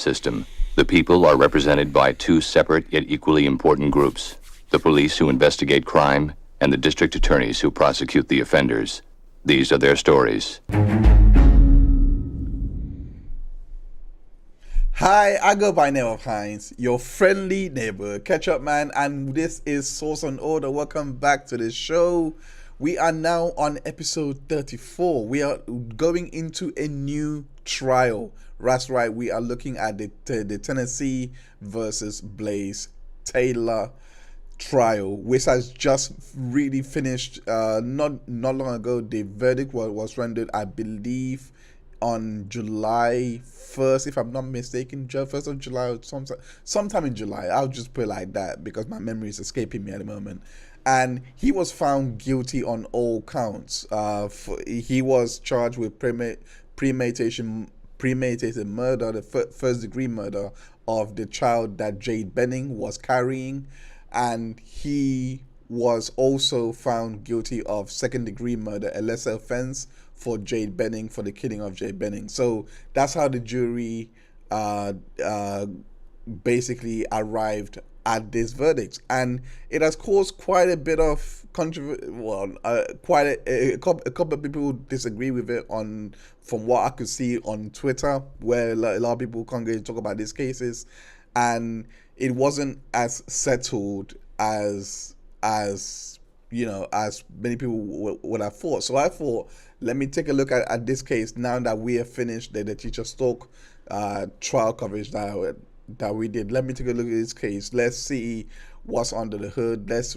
system. The people are represented by two separate yet equally important groups: the police who investigate crime and the district attorneys who prosecute the offenders. These are their stories. Hi, I go by name of Heinz, your friendly neighbor, catch up man, and this is Source on Order. Welcome back to the show. We are now on episode 34. We are going into a new trial. That's right, we are looking at the Tennessee versus Blaise Taylor trial, which has just really finished not long ago. The verdict was rendered, I believe, on July 1st, if I'm not mistaken, 1st of July or sometime in July. I'll just put it like that because my memory is escaping me at the moment. And he was found guilty on all counts. He was charged with premeditated murder, the first degree murder of the child that Jade Benning was carrying, and he was also found guilty of second degree murder, a lesser offense, for Jade Benning, for the killing of Jade Benning. So that's how the jury basically arrived at this verdict, and it has caused quite a bit of controversy. Well, quite a couple of people disagree with it from what I could see on Twitter, where a lot of people congregate to talk about these cases, and it wasn't as settled as many people would have thought. So I thought, let me take a look at this case now that we have finished the Teacher Stoke trial coverage that we did. Let me take a look at this case. Let's see what's under the hood. Let's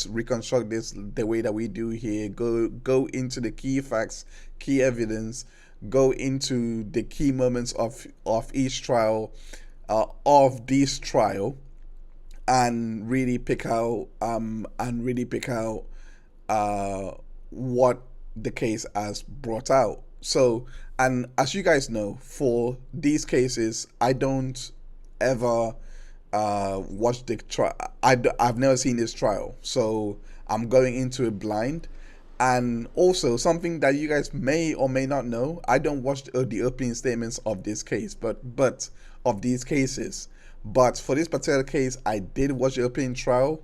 reconstruct this the way that we do here. Go into the key facts, key evidence. Go into the key moments of each trial, of this trial, and really pick out what the case has brought out. So, and as you guys know, for these cases, I don't ever watch the trial. I've never seen this trial, so I'm going into it blind. And also, something that you guys may or may not know, I don't watch the opening statements of this case, but of these cases. But for this particular case, I did watch the opening trial,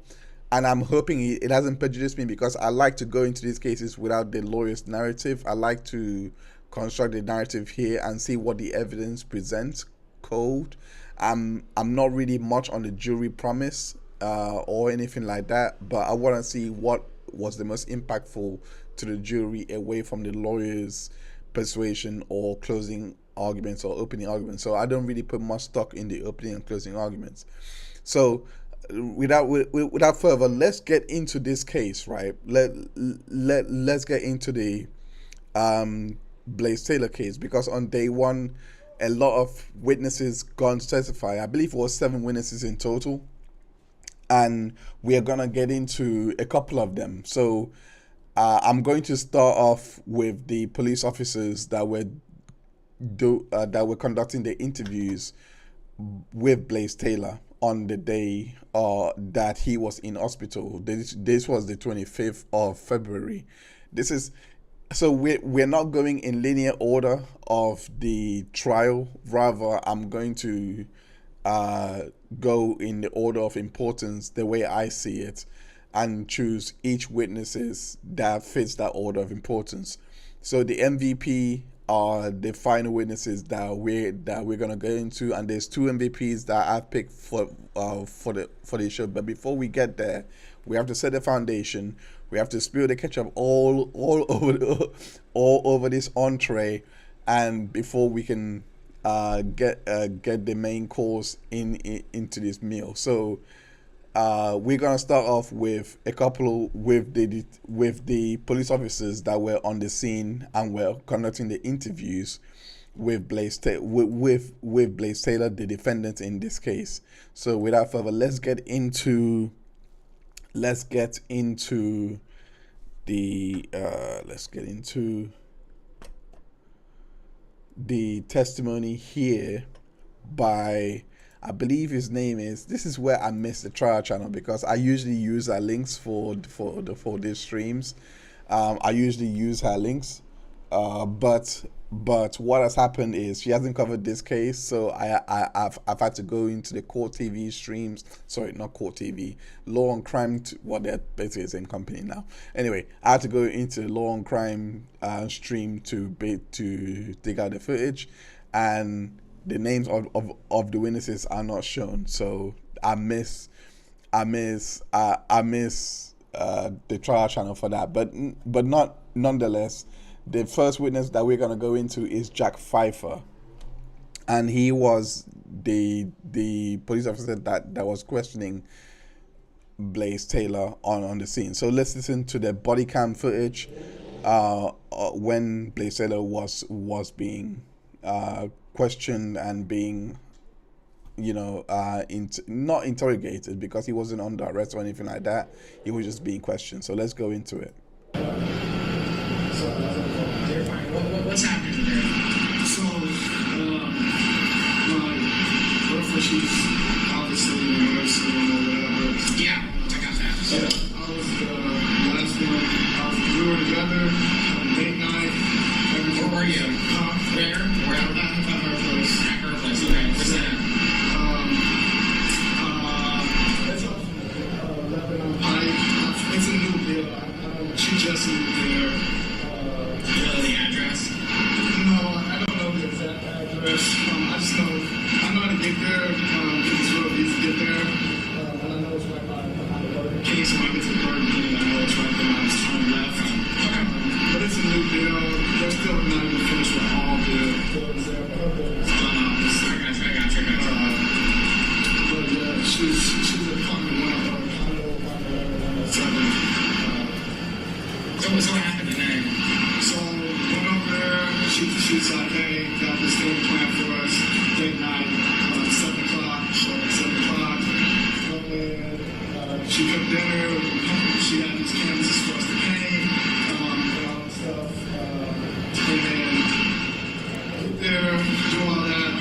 and I'm hoping it hasn't prejudiced me, because I like to go into these cases without the lawyer's narrative. I like to construct the narrative here and see what the evidence presents cold. I'm not really much on the jury promise or anything like that, but I want to see what was the most impactful to the jury away from the lawyer's persuasion or closing arguments or opening arguments. So I don't really put much stock in the opening and closing arguments. So without further, let's get into this case, right? Let's get into the Blaise Taylor case, because on day one, a lot of witnesses gone to testify. I believe it was 7 witnesses in total, and we are gonna get into a couple of them. So I'm going to start off with the police officers that were conducting the interviews with Blaise Taylor on the day that he was in hospital. This was the 25th of February. So we're not going in linear order of the trial. Rather, I'm going to go in the order of importance, the way I see it, and choose each witnesses that fits that order of importance. So the MVP are the final witnesses that we're gonna go into, and there's 2 MVPs that I've picked for the show. But before we get there, we have to set the foundation. We have to spill the ketchup all over this entree, and before we can get the main course into this meal. So we're gonna start off with the police officers that were on the scene and were conducting the interviews with Blaise Taylor, the defendant in this case. So without further, let's get into the testimony here by, I believe his name is, this is where I missed the trial channel, because I usually use her links for these streams. I usually use her links, but But what has happened is she hasn't covered this case, so I've had to go into the court TV streams. Sorry, not court TV, Law on Crime. They're basically the same company now. Anyway, I had to go into the Law on Crime stream to dig out the footage, and the names of the witnesses are not shown. So I miss the trial channel for that, but not nonetheless. The first witness that we're going to go into is Jack Pfeiffer, and he was the police officer that was questioning Blaise Taylor on the scene. So let's listen to the body cam footage when Blaise Taylor was being questioned and being, not interrogated, because he wasn't under arrest or anything like that. He was just being questioned. So let's go into it. What's happening today? So, my girlfriend, she's obviously in the nurse or whatever. Yeah, I got that. So, I was the last one. We were together on date night. Where were you? Where? At her place. At her place, okay. Where's that? It's off Lebanon Pike. It's a new deal. She just moved there. You know the address? No, I don't know the exact address. I know how to get there. It's real easy to get there. And I know it's right behind the Burger King. So when I get to the Burger King, I know it's right behind the turn left. Okay. But it's a new deal. They're still not even finished with all the buildings there. But her buildings. I got you. But yeah, she's a apartment 107. So what happened today? So went over there. She's like, hey, got this thing planned for us. Date night, 7 o'clock. So at 7 o'clock, she cooked dinner. She had these canvases for us to paint, and all that stuff. And then get there, do all that.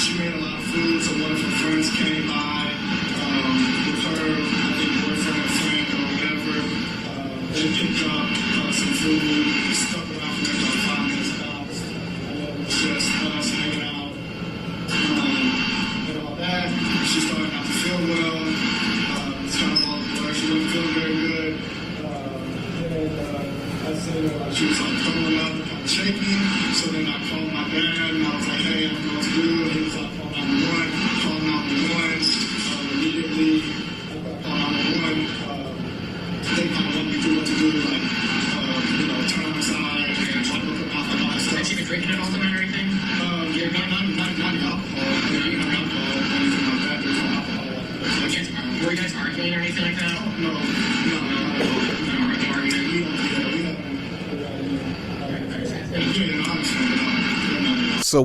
She made a lot of food, so one of her friends came by with her, I think, boyfriend or friend or whatever. They picked up some food, stuck around for about 5 minutes tops, and then it was just us hanging out and all that. She started not to feel well. It's kind of all blur. She wasn't feeling very good. Then I seen her, she was like throwing up, kind of shaking. So then I called my dad, and I was like, hey, I don't know what to do. He was like, call 911. Immediately, I called 911. They kind of let me do what to do, like, turn on the side, and look about the body stuff. Has she been drinking at all tonight or anything? Yeah, not alcohol. Not alcohol or anything like that. There's no alcohol. Were you guys arguing or anything like that? No argument. So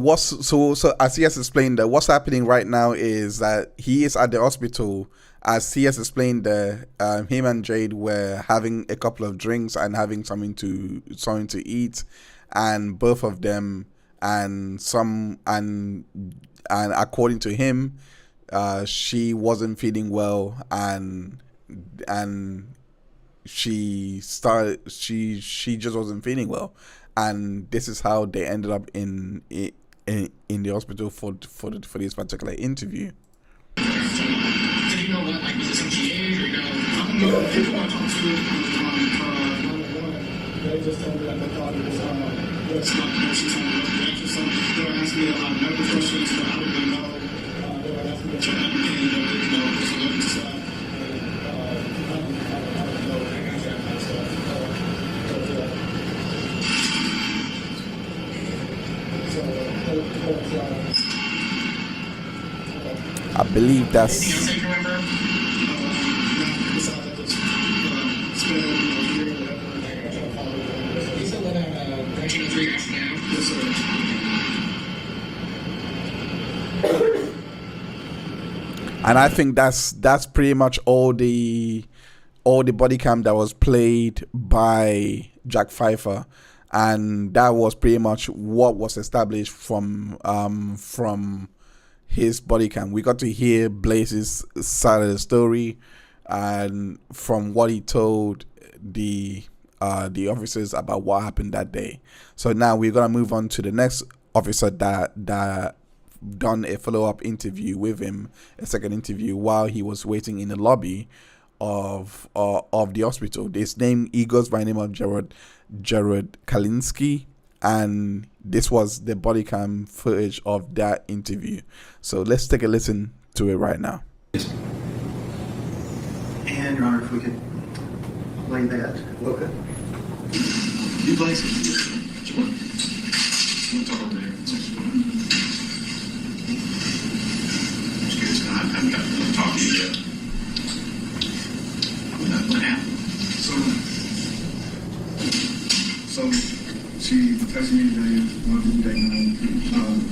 as he has explained, that what's happening right now is that he is at the hospital. As he has explained, him and Jade were having a couple of drinks and having something to eat, and both of them and according to him, she wasn't feeling well, and she just wasn't feeling well, and this is how they ended up in the hospital for this particular interview. Do you know what, like, was it some GA or you know? I don't know. People want to talk to they just told me that they thought it was, she's on the bench or something. They were asking me a lot of medical questions, but I didn't really know. They were asking me to check everything, so looking to side. I don't know that kind of stuff. I believe that's. Anything else that you remember? Besides that, it's been a year or whatever. You still live at 1903 actually now? Yes, sir. And I think that's pretty much all the body cam that was played by Jack Pfeiffer, and that was pretty much what was established from his body cam. We got to hear Blaise's side of the story, and from what he told the the officers about what happened that day. So now we're gonna move on to the next officer that done a follow-up interview with him, a second interview, while he was waiting in the lobby of the hospital. He goes by the name of Jared Kalinski, and this was the body cam footage of that interview. So let's take a listen to it right now. And Your Honor, if we could play that. Okay. You Blaise? Sure. We'll talk over there. I'm just curious, I haven't got to talk to you yet. What happened? So she texted me today, day night.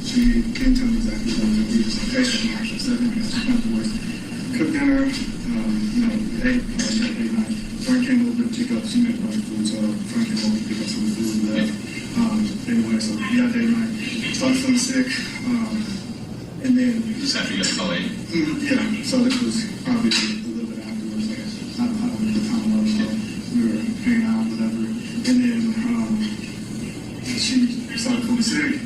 She didn't tell me exactly what it was. Okay, so March 7th, I got my voice. Cooked dinner, ate night. Frank came over to pick up, she made bunch of food, so Frank came over to pick up some food and left. Anyway, so we got day night. Started feeling sick, and then... Just after you got called in? Yeah, so this was probably a little bit afterwards, I guess. I don't know what the time was, so we were hanging out, whatever. And then she started feeling sick.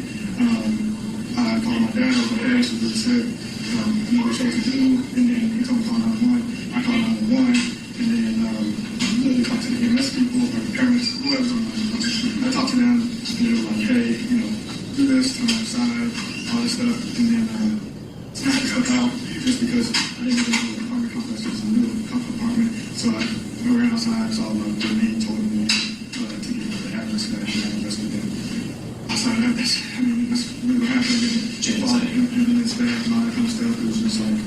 I called my dad over there, she was really sick. I know what she was to do, and then he told me to call 911. I called 911, and then literally talked to the EMS people, or the parents, whoever's on my phone. I talked to them, and they were like, hey, do this, turn outside, all this stuff, and then I had to step out just because I didn't even know the apartment complex, it was a new apartment, so I ran outside, saw the name, told me to get the address that I had invested in. Outside of that, that's really what happened. And it's bad and all that kind of stuff. It was just like,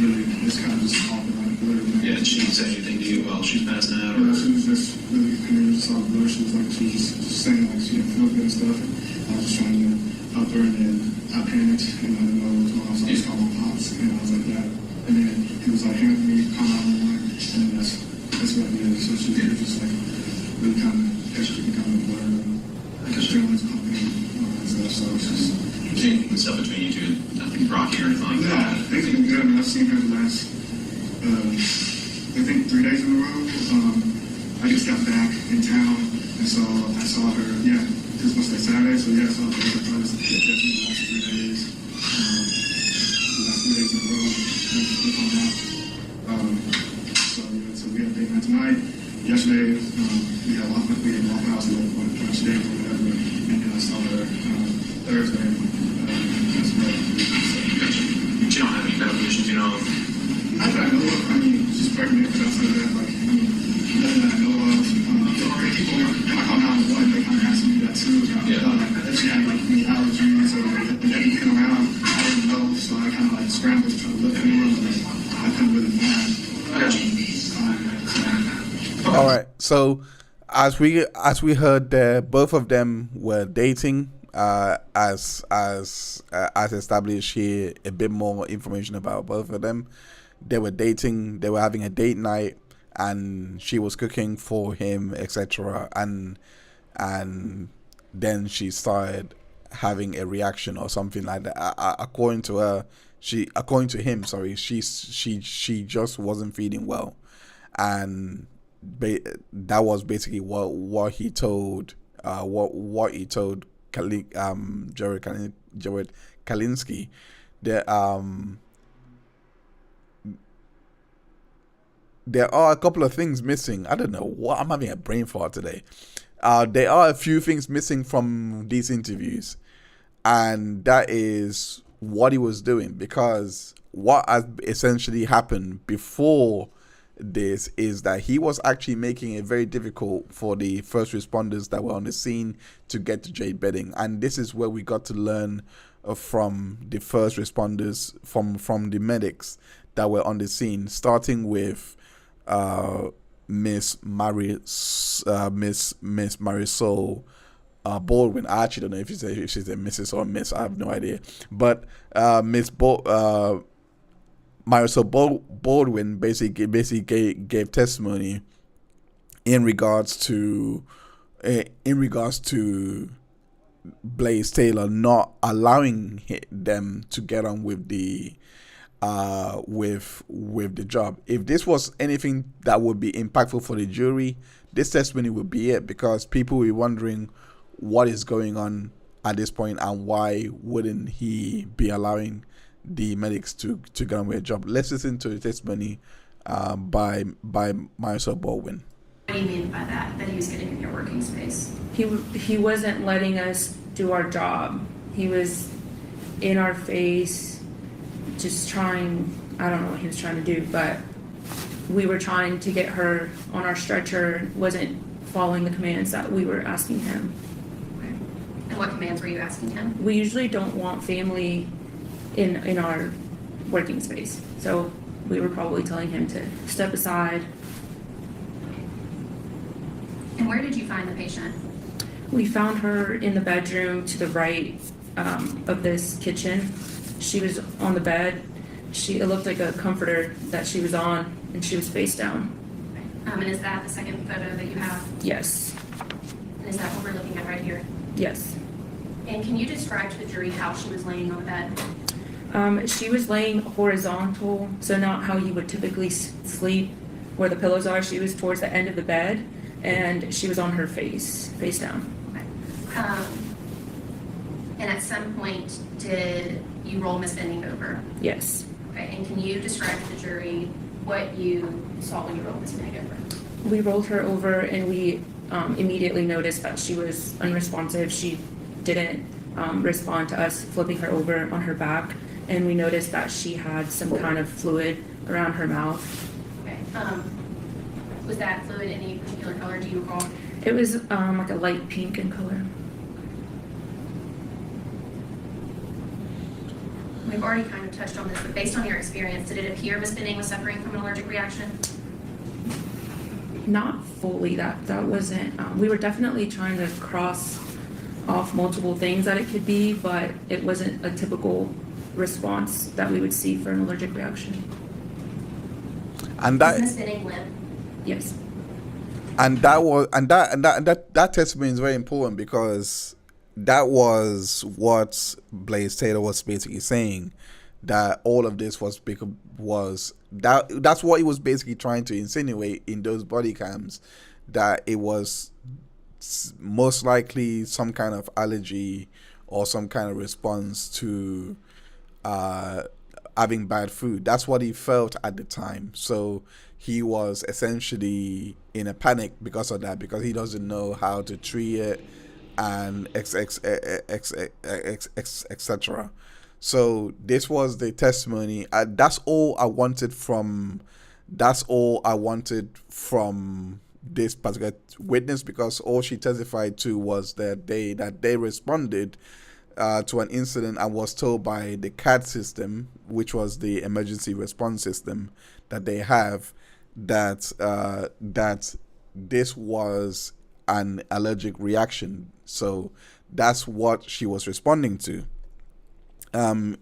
really, it's kind of just off the line blur. Yeah, did she say anything to you while she was passing out? Yeah, she was just really, just saw the blur. She was just saying like she didn't feel good and stuff. And I was just trying to help her, and then I panicked and I didn't know what was going on. So I just called my pops, and I was like that. And then he was like, hand me, call 911, and then that's what I did. So she was just like really kind of extra, kind of blur. Because adrenaline's pumping and all that stuff. So it's just. The stuff between you two, nothing rocky or anything like that? No, things have been good. I mean, I've seen her the last, I think 3 days in a row. I just got back in town, and so I saw her, this must be Saturday, so I saw her definitely the last 3 days. The last 3 days in a row, we found out. So we had a date night tonight. Yesterday, we had Waffle House, brunch day or whatever, and then I saw her Thursday. She don't have any medical conditions, Not that I know of. I mean, she's pregnant, but outside of that, nothing that I know of. People, when I call 911, they kind of ask me that too. That she had any allergies or anything around. I didn't know, so I kind of scrambled to try to look anywhere, but I couldn't really find. All right. So as we heard, both of them were dating. As established here, a bit more information about both of them. They were dating. They were having a date night, and she was cooking for him, etc. And then she started having a reaction or something like that. According to him, she just wasn't feeling well, and that was basically what he told Jared Kalinski. There are a couple of things missing. I don't know what, I'm having a brain fart today. There are a few things missing from these interviews, and that is what he was doing, because what has essentially happened before this is that he was actually making it very difficult for the first responders that were on the scene to get to Jade bedding. And this is where we got to learn from the first responders, from the medics that were on the scene, starting with Miss Marisol Baldwin. I actually don't know if she's a Mrs. or Miss. I have no idea. But Marisol Baldwin basically gave testimony in regards to Blaise Taylor not allowing them to get on with the with the job. If this was anything that would be impactful for the jury, this testimony would be it, because people will be wondering what is going on at this point and why wouldn't he be allowing the medics to get on with a job. Let's listen to the testimony by Marisol Baldwin. What do you mean by that he was getting in your working space? He wasn't letting us do our job. He was in our face, just trying, I don't know what he was trying to do, but we were trying to get her on our stretcher, wasn't following the commands that we were asking him. Okay. And what commands were you asking him? We usually don't want family in our working space, so we were probably telling him to step aside. And where did you find the patient? We found her in the bedroom to the right of this kitchen. She was on the bed. It looked like a comforter that she was on, and she was face down. And is that the second photo that you have? Yes. And is that what we're looking at right here? Yes. And can you describe to the jury how she was laying on the bed? She was laying horizontal, so not how you would typically sleep where the pillows are. She was towards the end of the bed, and she was on her face down. Okay. And at some point, did you roll Miss Bending over? Yes. Okay. And can you describe to the jury what you saw when you rolled Miss Bending over? We rolled her over, and we immediately noticed that she was unresponsive. She didn't respond to us flipping her over on her back, and we noticed that she had some kind of fluid around her mouth. Okay. Was that fluid any particular color? Do you recall? It was like a light pink in color. We've already kind of touched on this, but based on your experience, did it appear Miss Bending was suffering from an allergic reaction? Not fully. That wasn't. We were definitely trying to cross off multiple things that it could be, but it wasn't a typical response that we would see for an allergic reaction. And Does that Miss Bending live? Yes. that testimony is very important, because that was what Blaise Taylor was basically saying, that all of this was that's what he was basically trying to insinuate in those body cams, that it was most likely some kind of allergy or some kind of response to having bad food. That's what he felt at the time. So he was essentially in a panic because of that, because he doesn't know how to treat it and etc. So this was the testimony. That's all I wanted from this particular witness, because all she testified to was that they responded to an incident and was told by the CAD system, which was the emergency response system that they have, that this was an allergic reaction. So that's what she was responding to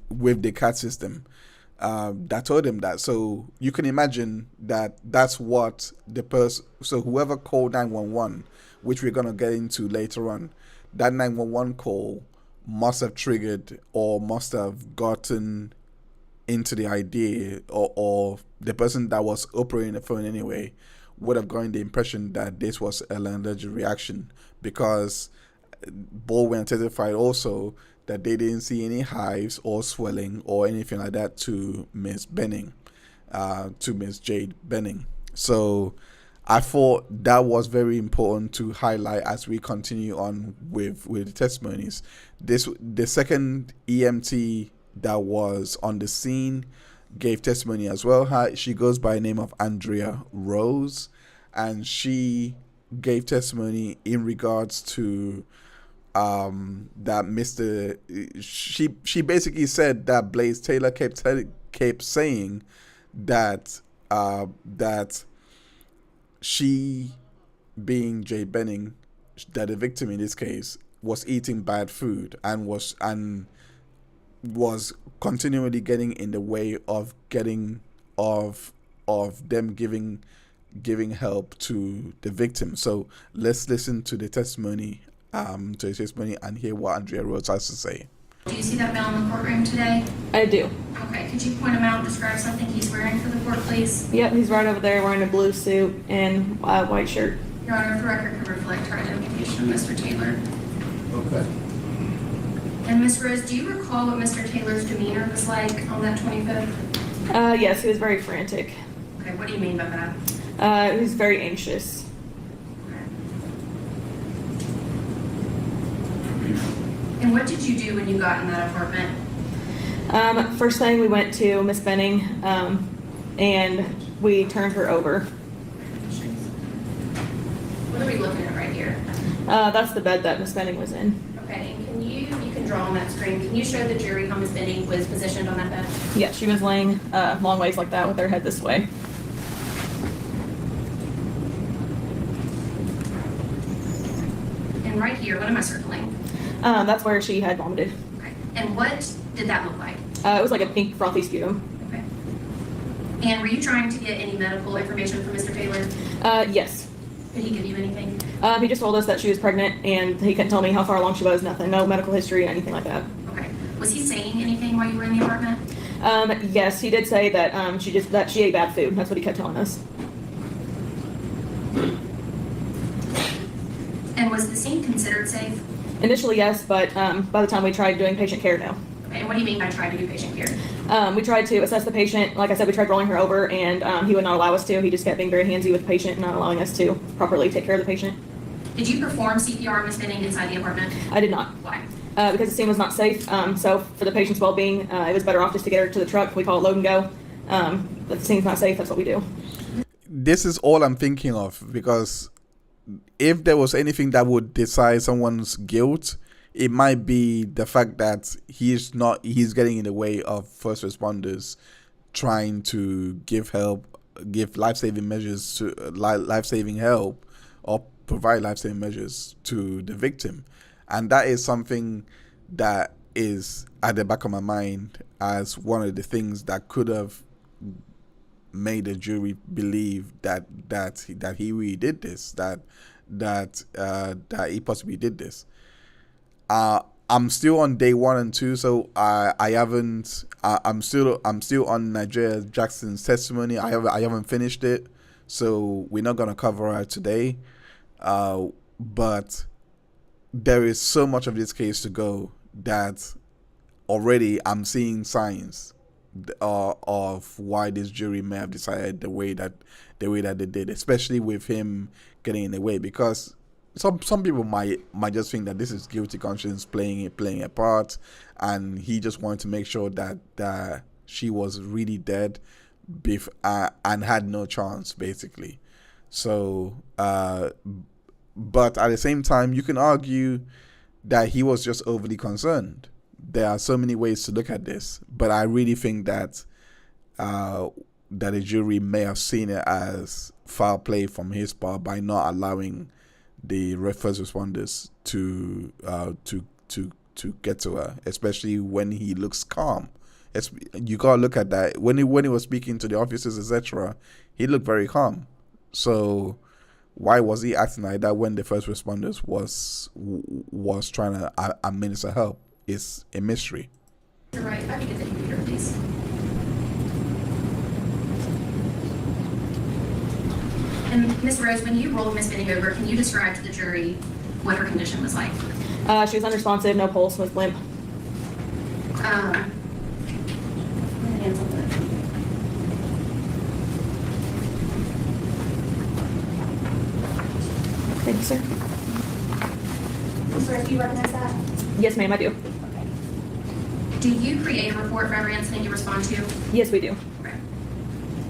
with the CAD system that told him that. So you can imagine that that's what the person, so whoever called 911, which we're going to get into later on, that 911 call must have triggered or must have gotten into the idea, or the person that was operating the phone anyway would have gotten the impression that this was an allergic reaction, because Baldwin testified also that they didn't see any hives or swelling or anything like that to Miss Benning, to Miss Jade Benning. So I thought that was very important to highlight as we continue on with the testimonies. The second EMT that was on the scene gave testimony as well. She goes by the name of Andrea Rose, and she gave testimony in regards to that she basically said that Blaise Taylor kept saying that she, being Jade Benning, that the victim in this case, was eating bad food and was continually getting in the way of them giving help to the victim. So let's listen to the testimony and hear what Andrea Rose has to say. Do you see that bell in the courtroom today? I do. Okay. could you point him out and describe something he's wearing for the court, please? Yep, he's right over there wearing a blue suit and a white shirt. Your Honor, if the record can reflect her identification of Mr. Taylor. Okay. And Ms. Rose, do you recall what Mr. Taylor's demeanor was like on that 25th? Yes, he was very frantic. Okay, what do you mean by that? He was very anxious. And what did you do when you got in that apartment? First thing, we went to Miss Benning, and we turned her over. What are we looking at right here? That's the bed that Miss Benning was in. Okay, and you can draw on that screen. Can you show the jury how Ms. Benning was positioned on that bed? Yeah, she was laying long ways like that with her head this way. And right here, what am I circling? That's where she had vomited. Okay. And what did that look like? It was like a pink frothy sputum. Okay. And were you trying to get any medical information from Mr. Taylor? Yes. Did he give you anything? He just told us that she was pregnant, and he couldn't tell me how far along she was, nothing, no medical history, anything like that. Okay. Was he saying anything while you were in the apartment? Yes, he did say that she ate bad food. That's what he kept telling us. And was the scene considered safe? Initially, yes, but by the time we tried doing patient care, no. Okay. And what do you mean by try to do patient care? We tried to assess the patient. Like I said, we tried rolling her over, and he would not allow us to. He just kept being very handsy with the patient and not allowing us to properly take care of the patient. Did you perform CPR, Ms. Benning, inside the apartment? I did not. Why? Because the scene was not safe. So for the patient's well-being, it was better off just to get her to the truck. We call it load and go. But the scene's not safe. That's what we do. This is all I'm thinking of, because if there was anything that would decide someone's guilt, it might be the fact that he's getting in the way of first responders trying to give life-saving measures to life-saving help, or provide life-saving measures to the victim. And that is something that is at the back of my mind as one of the things that could have made the jury believe that he really did this, that he possibly did this. I'm still on day 1 and 2, so I'm still on Nigeria Jackson's testimony. I haven't finished it, so we're not gonna cover it today. But there is so much of this case to go that already I'm seeing signs of why this jury may have decided the way that they did, especially with him getting in the way, because some people might just think that this is guilty conscience playing a part, and he just wanted to make sure that she was really dead and had no chance, basically. So but at the same time, you can argue that he was just overly concerned. There are so many ways to look at this, but I really think that the jury may have seen it as foul play from his part by not allowing the first responders to get to her, especially when he looks calm. You gotta look at that when he was speaking to the officers, etc. He looked very calm. So why was he acting like that when the first responders was trying to administer help is a mystery. Right, if I could get the computer, please. And Ms. Rose, when you rolled Ms. Benning over, can you describe to the jury what her condition was like? She was unresponsive, no pulse, was limp. Thank you, sir. Ms. Rose, do you recognize that? Yes, ma'am, I do. Okay. Do you create a report for every incident you respond to? Yes, we do. Okay.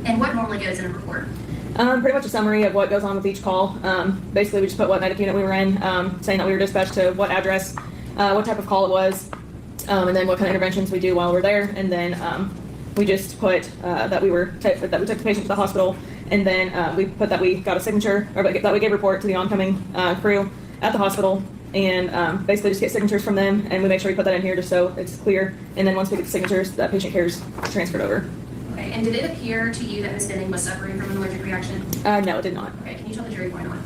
And what normally goes in a report? Pretty much a summary of what goes on with each call. Basically, we just put what medic unit we were in, saying that we were dispatched to what address, what type of call it was, and then what kind of interventions we do while we're there. And then we just put that we took the patient to the hospital, and then we put that we got a signature, or that we gave a report to the oncoming crew at the hospital, and basically just get signatures from them, and we make sure we put that in here just so it's clear. And then once we get the signatures, that patient care is transferred over. Okay, and did it appear to you that Ms. Benning was suffering from an allergic reaction? No, it did not. Okay, can you tell the jury why not?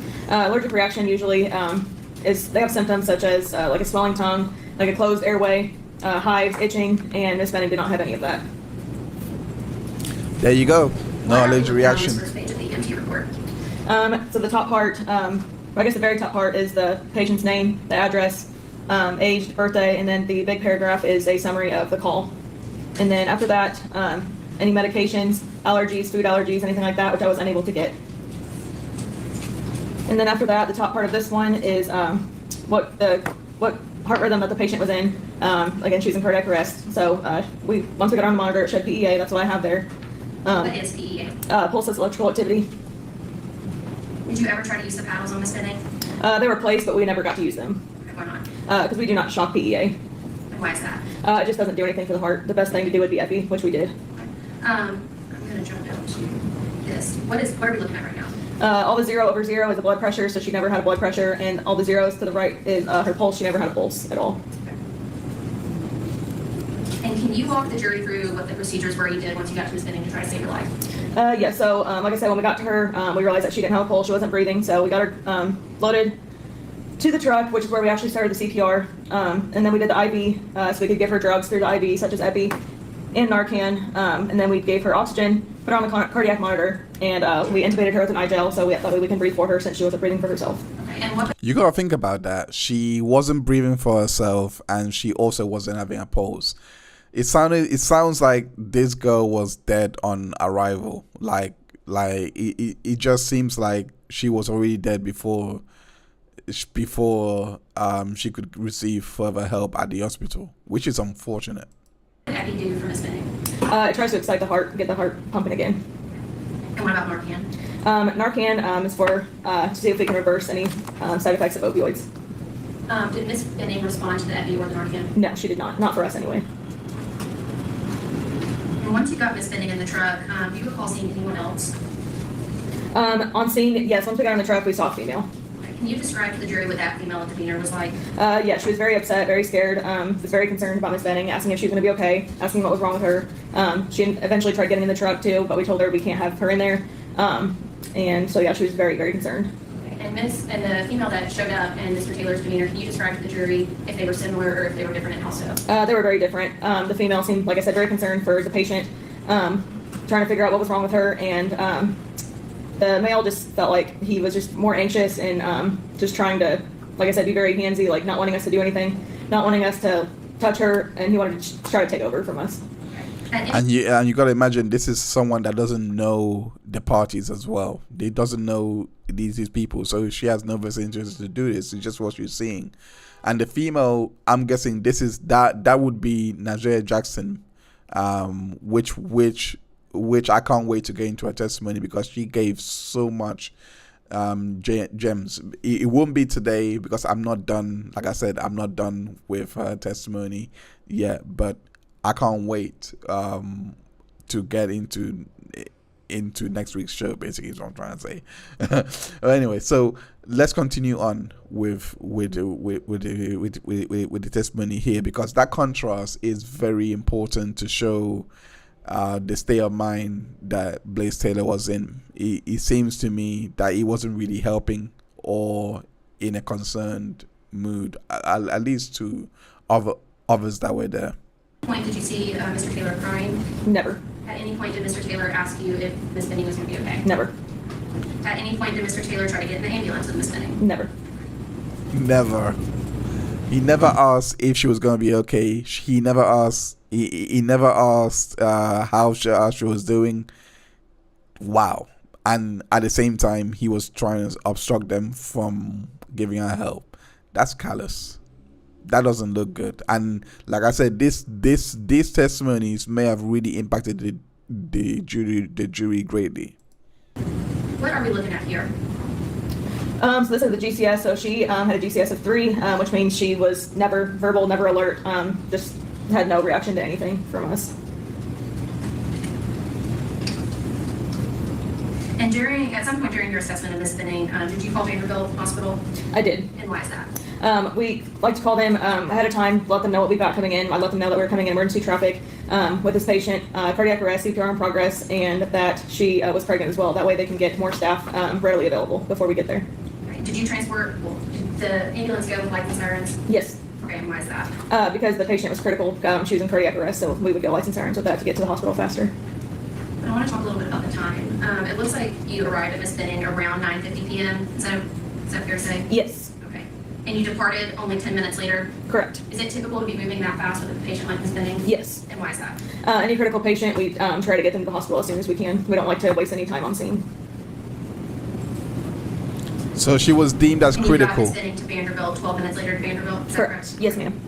Allergic reaction usually they have symptoms such as like a swelling tongue, like a closed airway, hives, itching, and Ms. Benning did not have any of that. There you go. No What are we allergic looking at on this reaction. first page of the EMT report? So the top part, I guess the very top part is the patient's name, the address, age, birthday, and then the big paragraph is a summary of the call. And then after that, any medications, allergies, food allergies, anything like that, which I was unable to get. And then after that, the top part of this one is what heart rhythm that the patient was in. Again, she was in cardiac arrest. So once we got on the monitor, it showed PEA. That's what I have there. What is PEA? Pulseless electrical activity. Did you ever try to use the paddles on Miss Benning? They were placed, but we never got to use them Why not? because we do not shock PEA. And why is that? It just doesn't do anything for the heart. The best thing to do would be epi, which we did. I'm gonna jump down to this. What are we looking at right now? All the 0 over 0 is the blood pressure, so she never had a blood pressure, and all the zeros to the right is her pulse. She never had a pulse at all. And can you walk the jury through what the procedures were you did once you got to Miss Benning to try to save her life? Yeah, so like I said, when we got to her, we realized that she didn't have a pulse, she wasn't breathing, so we got her loaded to the truck, which is where we actually started the CPR, and then we did the IV, so we could give her drugs through the IV, such as epi and Narcan, and then we gave her oxygen, put her on the cardiac monitor, and we intubated her with an eye-gel, so that way we can breathe for her since she wasn't breathing for herself. Okay, and what You gotta think about that. She wasn't breathing for herself, and she also wasn't having a pulse. It sounds like this girl was dead on arrival. Like it just seems like she was already dead before she could receive further help at the hospital, which is unfortunate. did epi do for Miss Benning? It tries to excite the heart, get the heart pumping again. And what about Narcan? Narcan is for to see if we can reverse any side effects of opioids. Did Miss Benning respond to the epi or the Narcan? No, she did not for us anyway. And once you got Miss Benning in the truck, do you recall seeing anyone else? On scene, yes, once we got on the truck, we saw a female. Can you describe to the jury what that female demeanor was like? Yeah, she was very upset, very scared, was very concerned about Miss Benning, asking if she was going to be okay, asking what was wrong with her. She eventually tried getting in the truck too, but we told her we can't have her in there. And so yeah, she was very, very concerned. And the female that showed up and Mr. Taylor's demeanor, can you describe to the jury if they were similar or if they were different and how so? They were very different. The female seemed, like I said, very concerned for the patient, trying to figure out what was wrong with her, and the male just felt like he was just more anxious and just trying to, like I said, be very handsy, like not wanting us to do anything, not wanting us to touch her, and he wanted to try to take over from us. And you got to imagine this is someone that doesn't know the parties as well. They doesn't know these people, so she has no vested interest to do this. It's just what she's seeing. And the female, I'm guessing this is that would be Najee Jackson, which I can't wait to get into her testimony because she gave so much gems. It won't be today because I'm not done. Like I said, I'm not done with her testimony yet, but I can't wait to get into next week's show. Basically, is what I'm trying to say. But anyway, so let's continue on with the testimony here because that contrast is very important to show the state of mind that Blaise Taylor was in. It seems to me that he wasn't really helping or in a concerned mood, at least to others that were there. At any point did you see Mr. Taylor crying? Never. At any point did Mr. Taylor ask you if Miss Benning was going to be okay? Never. At any point did Mr. Taylor try to get in the ambulance with Miss Benning? Never. Never. He never asked if she was going to be okay. He never asked. He never asked how she was doing. Wow. And at the same time, he was trying to obstruct them from giving her help. That's callous. That doesn't look good. And like I said, these testimonies may have really impacted the jury greatly. What are we looking at here? So this is the GCS. So she had a GCS of 3, which means she was never verbal, never alert, just had no reaction to anything from us. And at some point during your assessment of Miss Benning, did you call Vanderbilt Hospital? I did. And why is that? We like to call them ahead of time, let them know what we've got coming in. I let them know that we're coming in emergency traffic with this patient, cardiac arrest, CPR in progress, and that she was pregnant as well. That way they can get more staff readily available before we get there. Right. Did you transport, did the ambulance go with lights and sirens? Yes. Okay, and why is that? Because the patient was critical. She was in cardiac arrest, so we would go lights and sirens with that to get to the hospital faster. But I want to talk a little bit about the time. It looks like you arrived at Miss Benning around 9:50 p.m. Is that fair to say? Yes, Okay. And you departed only 10 minutes later? correct. Is it typical to be moving that fast with a patient like Miss Benning? Yes. And why is that? Any critical patient, we try to get them to the hospital as soon as we can. We don't like to waste any time on scene. So she was deemed as And you got critical. Miss Benning to Vanderbilt 12 minutes later to Vanderbilt? Is that Correct. Yes, ma'am.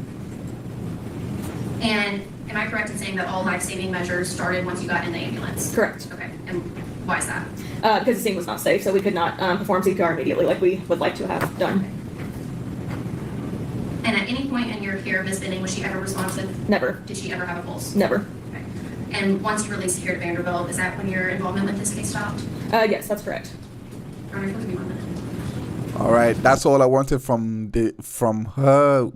And am I correct in saying that all life-saving measures started once you got in the ambulance? Correct. Okay. And why is that? Because the scene was not safe, so we could not perform CPR immediately like we would like to have done. And at any point in your care of Miss Benning, was she ever responsive? Never. Did she ever have a pulse? Never. Okay. And once you released here to Vanderbilt, is that when your involvement with this case stopped? Yes, that's correct. All right, give me 1 minute. All right, that's all I wanted from her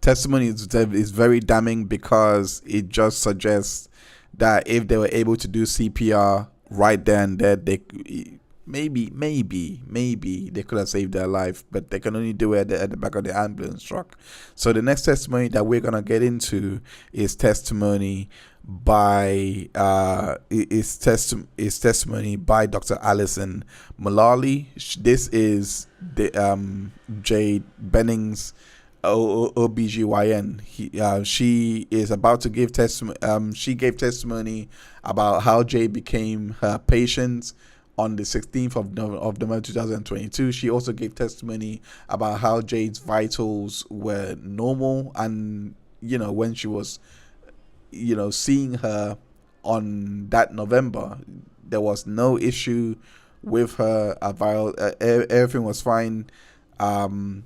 testimony. Is very damning because it just suggests that if they were able to do CPR right there and there, they maybe they could have saved their life, but they can only do it at the back of the ambulance truck. So the next testimony that we're gonna get into is testimony by testimony by Dr. Alison Mullally. This is the Jade Benning's OBGYN. She is about to give testimony. She gave testimony about how Jade became her patient on the 16th of November 2022. She also gave testimony about how Jade's vitals were normal, and when she was seeing her on that November, there was no issue with her everything was fine, and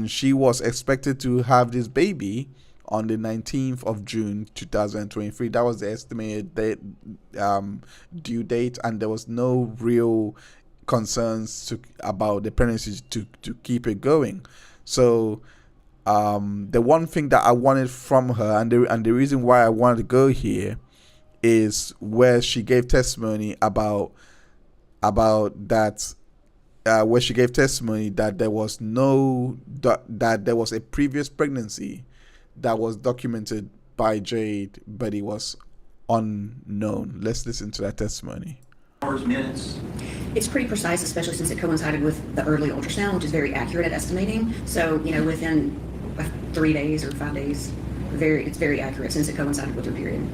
she was expected to have this baby on the 19th of June 2023. That was the estimated due date, and there was no real concerns about the pregnancy to keep it going. So the one thing that I wanted from her, and the reason why I wanted to go here, is where she gave testimony about that, where she gave testimony that there was that there was a previous pregnancy that was documented by Jade, but it was unknown. Let's listen to that testimony. Hours, minutes. It's pretty precise, especially since it coincided with the early ultrasound, which is very accurate at estimating. So, within 3 days or 5 days, it's very accurate since it coincided with your period.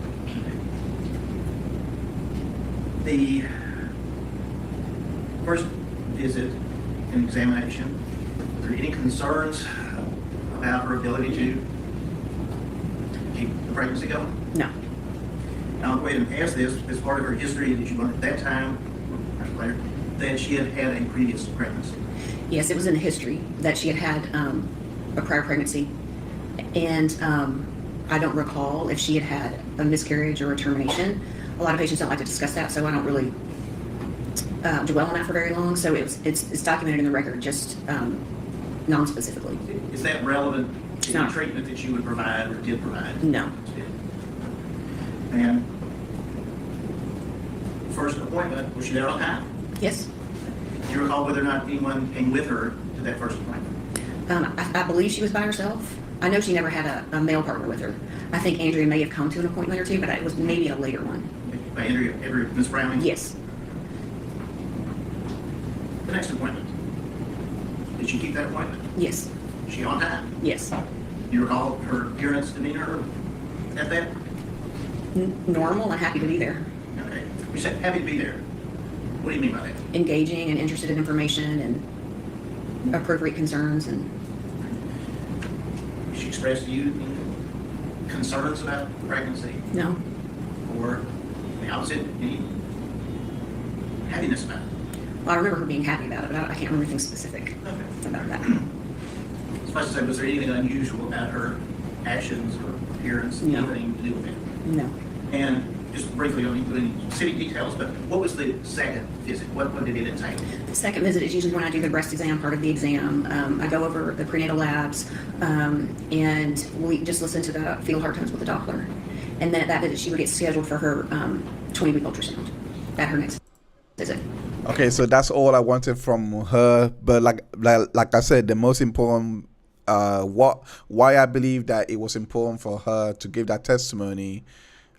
The first visit and examination, were there any concerns about her ability to keep the pregnancy going? No. Now, I'll go ahead and ask this as part of her history that you learned at that time, later, that she had had a previous pregnancy. Yes, it was in the history that she had a prior pregnancy. And I don't recall if she had a miscarriage or a termination. A lot of patients don't like to discuss that, so I don't really dwell on that for very long. So it's documented in the record, just non-specifically. Is that relevant to No. the treatment that you would provide or did provide? No. And first appointment, was she there on time? Yes. Do you recall whether or not anyone came with her to that first appointment? I believe she was by herself. I know she never had a male partner with her. I think Andrea may have come to an appointment or two, but it was maybe a later one. By Andrea, Ms. Browning? Yes. The next appointment, did she keep that appointment? Yes. Was she on time? Yes. Do you recall her appearance, demeanor at that? Normal and happy to be there. Okay. You said happy to be there. What do you mean by that? Engaging and interested in information and appropriate concerns, and Did she express to you any concerns about pregnancy? no. Or the opposite, any happiness about it? Well, I remember her being happy about it, but I can't remember anything specific Okay. about that. Suffice to say, was there anything unusual about her actions or appearance, No. anything to do with it? No. And just briefly, I don't need to go into specific details, but what was the second visit? What did it entail? The second visit is usually when I do the breast exam, part of the exam. I go over the prenatal labs, and we just listen to the fetal heart tones with the Doppler. And then at that visit, she would get scheduled for her 20-week ultrasound at her next visit. Okay, so that's all I wanted from her. But like I said, the most important, why I believe that it was important for her to give that testimony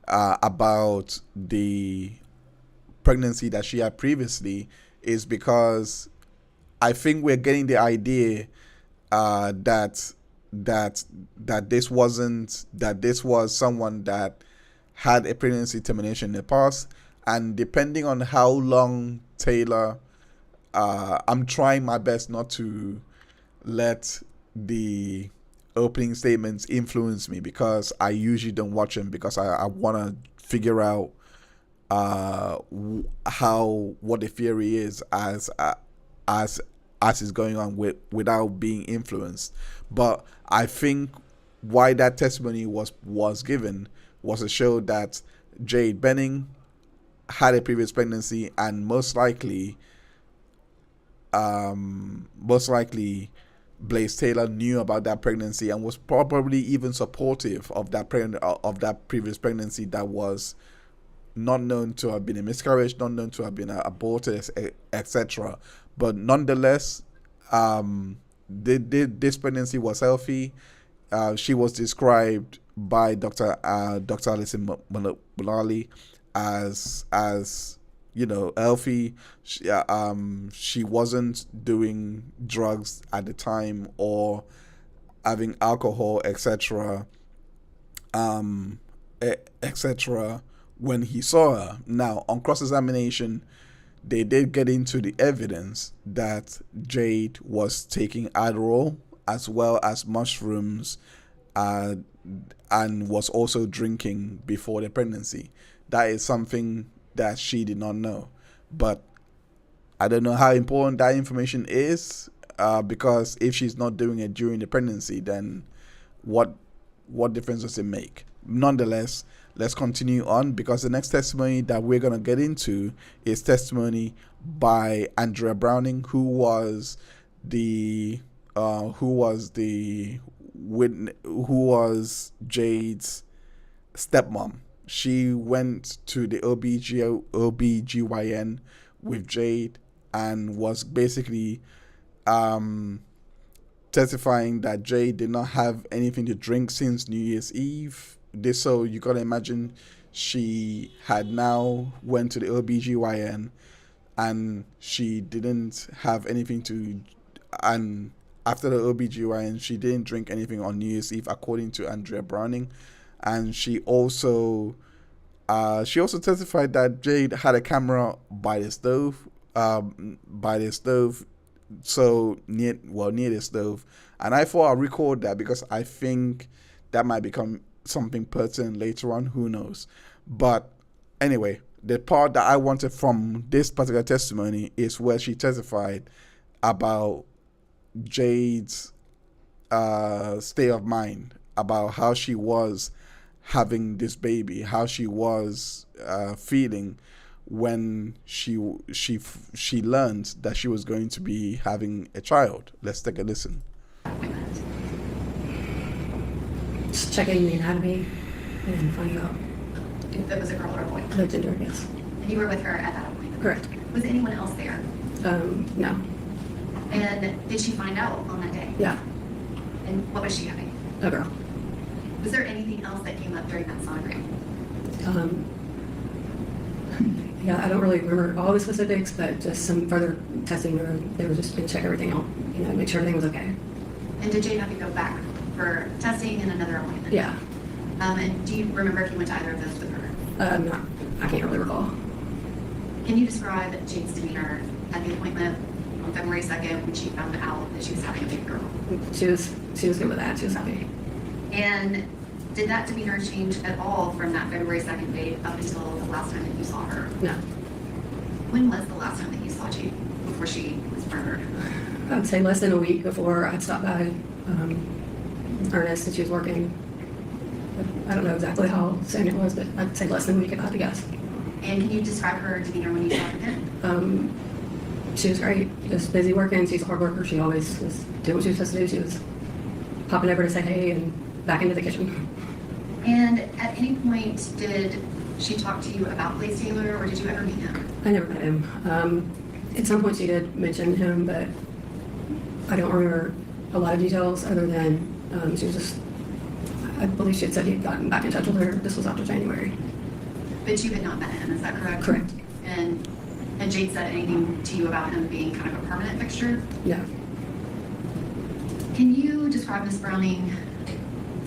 about the pregnancy that she had previously is because I think we're getting the idea that this was someone that had a pregnancy termination in the past, and depending on how long Taylor, I'm trying my best not to let the opening statements influence me, because I usually don't watch them, because I want to figure out what the theory is as is going on without being influenced. But I think why that testimony was given was to show that Jade Benning had a previous pregnancy, and most likely Blaise Taylor knew about that pregnancy and was probably even supportive of that previous pregnancy that was not known to have been a miscarriage, not known to have been aborted, etc. But nonetheless, this pregnancy was healthy. She was described by Dr. Alison Mulally as healthy. She wasn't doing drugs at the time or having alcohol, etc. Etc. when he saw her. Now, on cross-examination, they did get into the evidence that Jade was taking Adderall as well as mushrooms, and was also drinking before the pregnancy. That is something that she did not know. But I don't know how important that information is, because if she's not doing it during the pregnancy, then what difference does it make? Nonetheless, let's continue on, because the next testimony that we're going to get into is testimony by Andrea Browning, who was Jade's stepmom. She went to the OBGYN with Jade and was basically testifying that Jade did not have anything to drink since New Year's Eve. So you gotta imagine she had now went to the OBGYN and she didn't have anything to, and after the OBGYN she didn't drink anything on New Year's Eve, according to Andrea Browning. And she also testified that Jade had a camera by the stove, so near the stove. And I thought I'll record that because I think that might become something pertinent later on, who knows. But anyway, the part that I wanted from this particular testimony is where she testified about Jade's state of mind, about how she was having this baby, how she was feeling when she learned that she was going to be having a child. Let's take a listen. Just checking the anatomy and finding out If it was a girl or a boy. the gender, yes. And you were with her at that appointment? Correct. Was anyone else there? No. And did she find out on that day? Yeah. And what was she having? A girl. Was there anything else that came up during that sonogram? Yeah, I don't really remember all the specifics, but just some further testing where they were just going to check everything out, make sure everything was okay. And did Jade have to go back for testing and another appointment? Yeah. And do you remember if you went to either of those with her? I can't really recall. Can you describe Jade's demeanor at the appointment on February 2nd when she found out that she was having a baby girl? She was good with that. She was happy. And did that demeanor change at all from that February 2nd date up until the last time that you saw her? No. When was the last time that you saw Jade before she was murdered? I would say less than a week before I'd stopped by Ernest and she was working. I don't know exactly how soon it was, but I'd say less than a week if I had to guess. And can you describe her demeanor when you saw her then? She was great, just busy working. She's a hard worker. She always was doing what she was supposed to do. She was popping over to say hey and back into the kitchen. And at any point, did she talk to you about Blaise Taylor, or did you ever meet him? I never met him. At some point she did mention him, but I don't remember a lot of details other than she was just, I believe she had said he'd gotten back in touch with her. This was after January. But you had not met him, is that correct? Correct. And had Jade said anything to you about him being kind of a permanent fixture? No. Can you describe, Ms. Browning,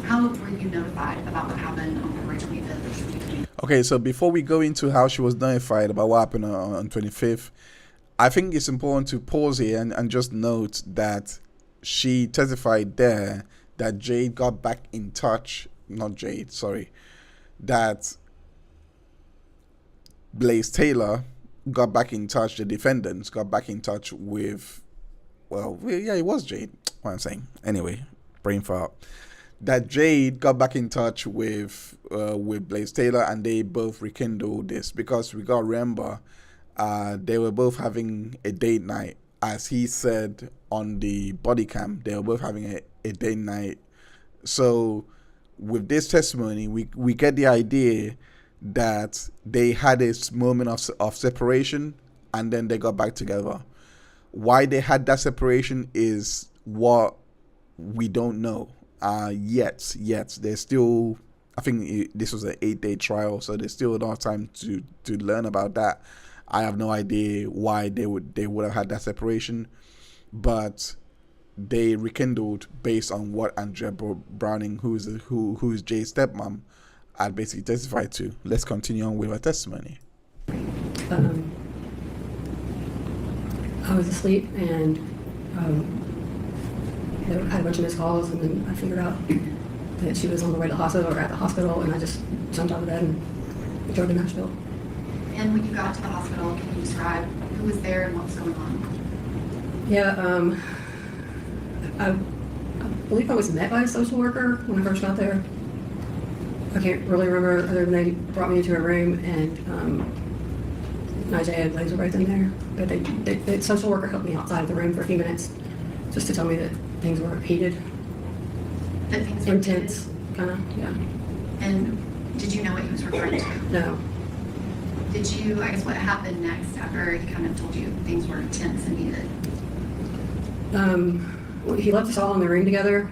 how were you notified about what happened on February 25th? Okay, so before we go into how she was notified about what happened on 25th, I think it's important to pause here and just note that she testified there that Jade got back in touch, not Jade, sorry, that Blaise Taylor got back in touch, the defendants got back in touch with, well, yeah, it was Jade, what I'm saying. Anyway, brain fart. That Jade got back in touch with Blaise Taylor, and they both rekindled this, because we got to remember they were both having a date night. As he said on the body cam, they were both having a date night. So with this testimony, we get the idea that they had a moment of separation, and then they got back together. Why they had that separation is what we don't know yet. There's still, I think this was an 8-day trial, so there's still enough time to learn about that. I have no idea why they would have had that separation, but they rekindled based on what Andrea Browning, who is Jay's stepmom, had basically testified to. Let's continue on with her testimony. I was asleep and I had a bunch of missed calls, and then I figured out that she was on the way to the hospital or at the hospital, and I just jumped out of bed and drove to Nashville. And when you got to the hospital, can you describe who was there and what was going on? Yeah, I believe I was met by a social worker when I first got there. I can't really remember other than they brought me into a room, and Nigel and Blaise were right in there. But the social worker helped me outside of the room for a few minutes just to tell me that things were heated, That things were intense, kind of, yeah. And did you know what he was referring to? No. Did you, I guess, what happened next after he kind of told you things were intense and heated? He left us all in the room together,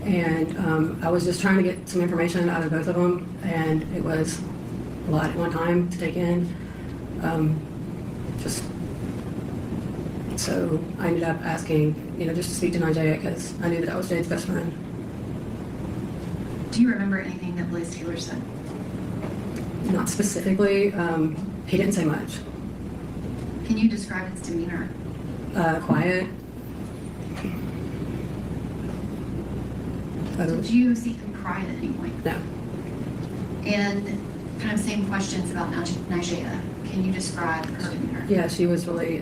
and I was just trying to get some information out of both of them, and it was a lot at one time to take in. So I ended up asking, just to speak to Nigel, because I knew that was Jade's best friend. Do you remember anything that Blaise Taylor said? Not specifically. He didn't say much. Can you describe his demeanor? Quiet. Did you see him cry at any point? No. And kind of same questions about Nigella. Can you describe her demeanor? Yeah, she was really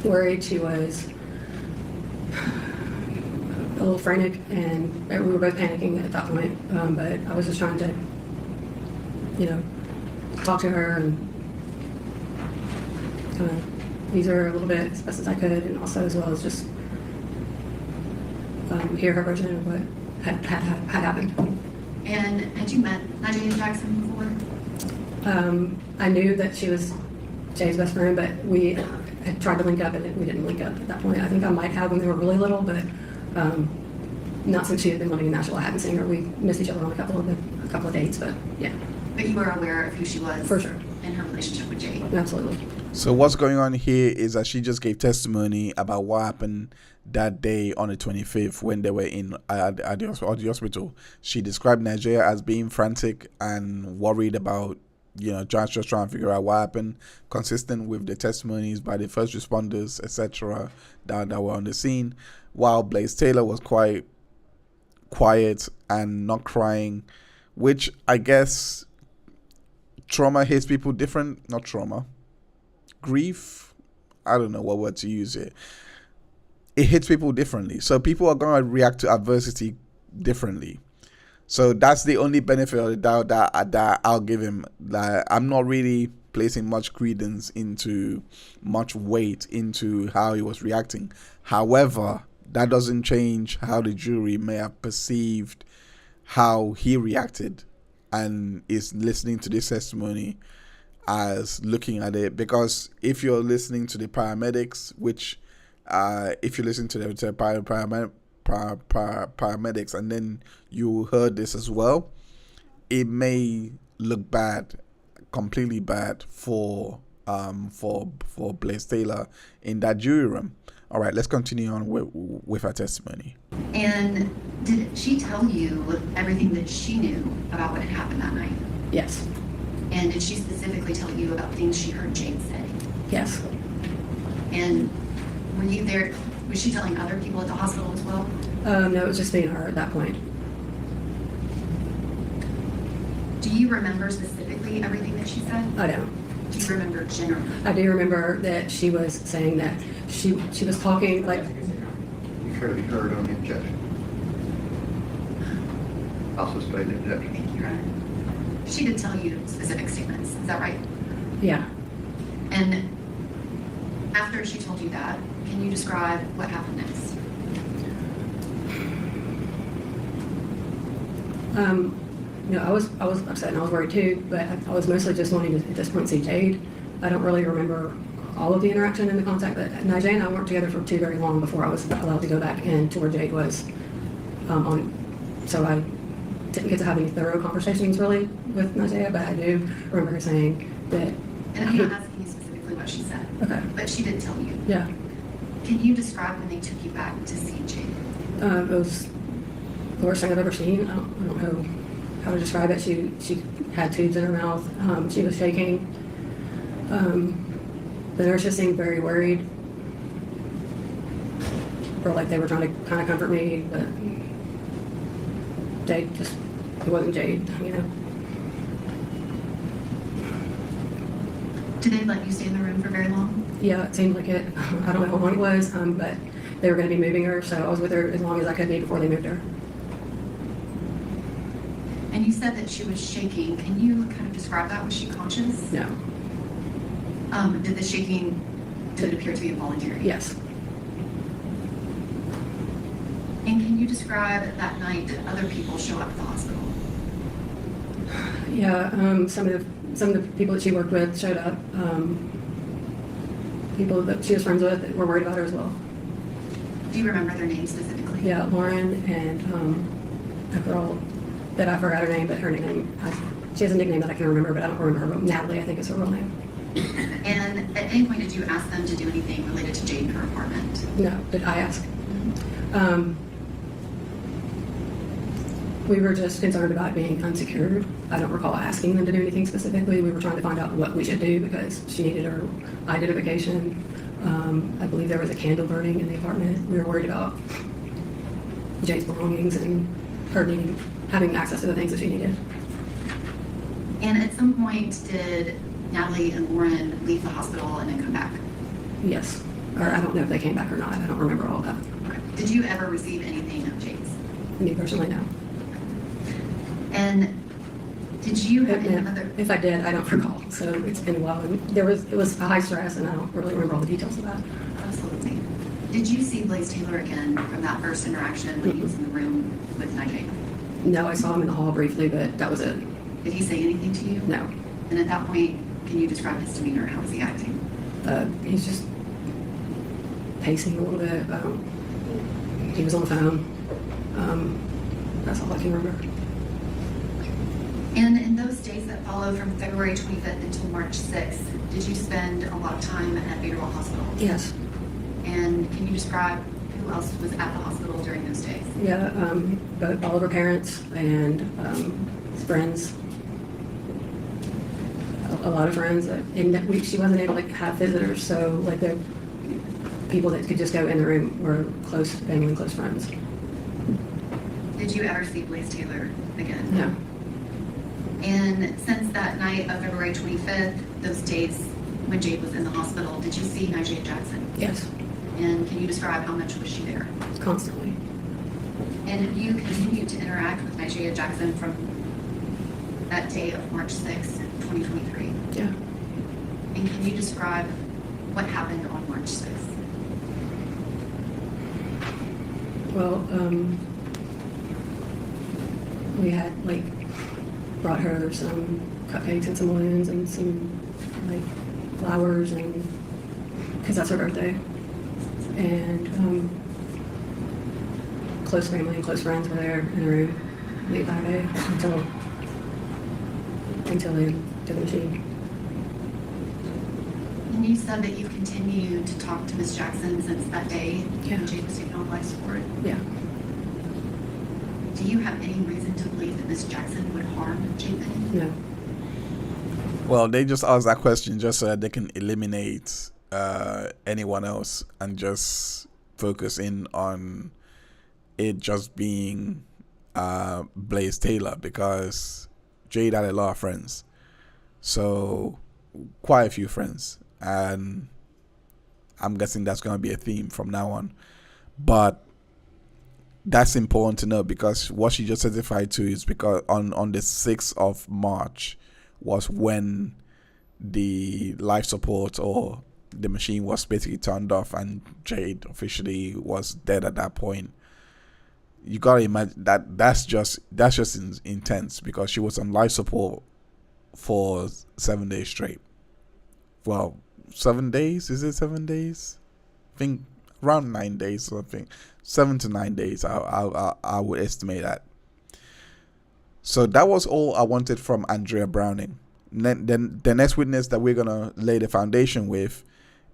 worried. She was a little frantic, and we were both panicking at that point. But I was just trying to, talk to her and kind of ease her a little bit as best as I could, and also as well as just hear her version of what had happened. And had you met Nigella Jackson before? I knew that she was Jay's best friend, but we had tried to link up, and we didn't link up at that point. I think I might have when they were really little, but not since she had been living in Nashville. I hadn't seen her. We missed each other on a couple of dates, but yeah. But you were aware of who she was? For sure. And her relationship with Jay? Absolutely. So what's going on here is that she just gave testimony about what happened that day on the 25th when they were at the hospital. She described Nigeria as being frantic and worried about, just trying to figure out what happened, consistent with the testimonies by the first responders, etc., that were on the scene, while Blaise Taylor was quite quiet and not crying, which I guess trauma hits people different. Not trauma. Grief, I don't know what word to use here. It hits people differently. So people are going to react to adversity differently. So that's the only benefit of the doubt that I'll give him. I'm not really placing much credence into, much weight into how he was reacting. However, that doesn't change how the jury may have perceived how he reacted and is listening to this testimony as looking at it. Because if you're listening to the paramedics, which if you listen to the paramedics, and then you heard this as well, it may look bad, completely bad for Blaise Taylor in that jury room. All right, let's continue on with her testimony. And did she tell you everything that she knew about what had happened that night? Yes. And did she specifically tell you about things she heard Jade say? Yes. And were you there? Was she telling other people at the hospital as well? No, it was just me and her at that point. Do you remember specifically everything that she said? I don't. Do you remember generally? I do remember that she was saying that she was talking like. You care to be heard on the objection? I'll suspend the objection. Thank you, Your Honor. She did tell you specific statements, is that right? Yeah. And after she told you that, can you describe what happened next? You know, I was upset and I was worried too, but I was mostly just wanting to at this point see Jade. I don't really remember all of the interaction and the contact, but Najee and I weren't together for too very long before I was allowed to go back in to where Jade was so I didn't get to have any thorough conversations really with Najee, but I do remember her saying that. And I'm not asking you specifically what she said. Okay. But she did tell you. Yeah. Can you describe when they took you back to see Jade? It was the worst thing I've ever seen. I don't know how to describe it. She had tubes in her mouth. She was shaking. The nurses seemed very worried, or like they were trying to kind of comfort me, but Jade it wasn't Jade, you know. Did they let you stay in the room for very long? Yeah, it seemed like it. I don't know how long it was, but they were going to be moving her, so I was with her as long as I could be before they moved her. And you said that she was shaking. Can you kind of describe that? Was she conscious? No. Did the shaking, did it appear to be involuntary? Yes. And can you describe that night, did other people show up at the hospital? Yeah, some of the people that she worked with showed up. People that she was friends with that were worried about her as well. Do you remember their names specifically? Yeah, Lauren and a girl that I forgot her name, but her name, she has a nickname that I can remember, but I don't remember her. But Natalie, I think is her real name. And at any point, did you ask them to do anything related to Jade in her apartment? No, did I ask? We were just concerned about being unsecured. I don't recall asking them to do anything specifically. We were trying to find out what we should do because she needed her identification. I believe there was a candle burning in the apartment. We were worried about Jade's belongings and her having access to the things that she needed. And at some point, did Natalie and Lauren leave the hospital and then come back? Yes. Or I don't know if they came back or not. I don't remember all that. Okay. Did you ever receive anything of Jade's? Me personally, no. And did you have any other? If I did, I don't recall. So it's been a while. And it was a high stress, and I don't really remember all the details of that. Absolutely. Did you see Blaise Taylor again from that first interaction when he was in the room with Najee? No, I saw him in the hall briefly, but that was it. Did he say anything to you? No. And at that point, can you describe his demeanor? How was he acting? He's just pacing a little bit. He was on the phone. That's all I can remember. And in those days that followed from February 25th until March 6th, did you spend a lot of time at Vanderbilt Hospital? Yes. And can you describe who else was at the hospital during those days? Yeah, both all of her parents and friends. A lot of friends. In that week, she wasn't able to have visitors, so like the people that could just go in the room were close family and close friends. Did you ever see Blaise Taylor again? No. And since that night of February 25th, those days when Jade was in the hospital, did you see Najee Jackson? Yes. And can you describe how much was she there? Constantly. And have you continued to interact with Najee Jackson from that day of March 6th, 2023? Yeah. And can you describe what happened on March 6th? Well, we had brought her some cupcakes and some balloons and some flowers, and because that's her birthday. And close family and close friends were there in a room the entire day until they took the machine. And you said that you've continued to talk to Ms. Jackson since that day Yeah. when Jade was taken on life support. Yeah. Do you have any reason to believe that Ms. Jackson would harm Jade? No. Well, they just asked that question just so that they can eliminate anyone else and just focus in on it just being Blaise Taylor, because Jade had a lot of friends, so quite a few friends, and I'm guessing that's going to be a theme from now on. But that's important to know, because what she just testified to is because on the 6th of March was when the life support or the machine was basically turned off and Jade officially was dead at that point. You gotta imagine that's just intense, because she was on life support for 7 days straight. Well, 7 days? Is it 7 days? I think around 9 days or something. 7 to 9 days, I would estimate that. So that was all I wanted from Andrea Browning. Then the next witness that we're gonna lay the foundation with,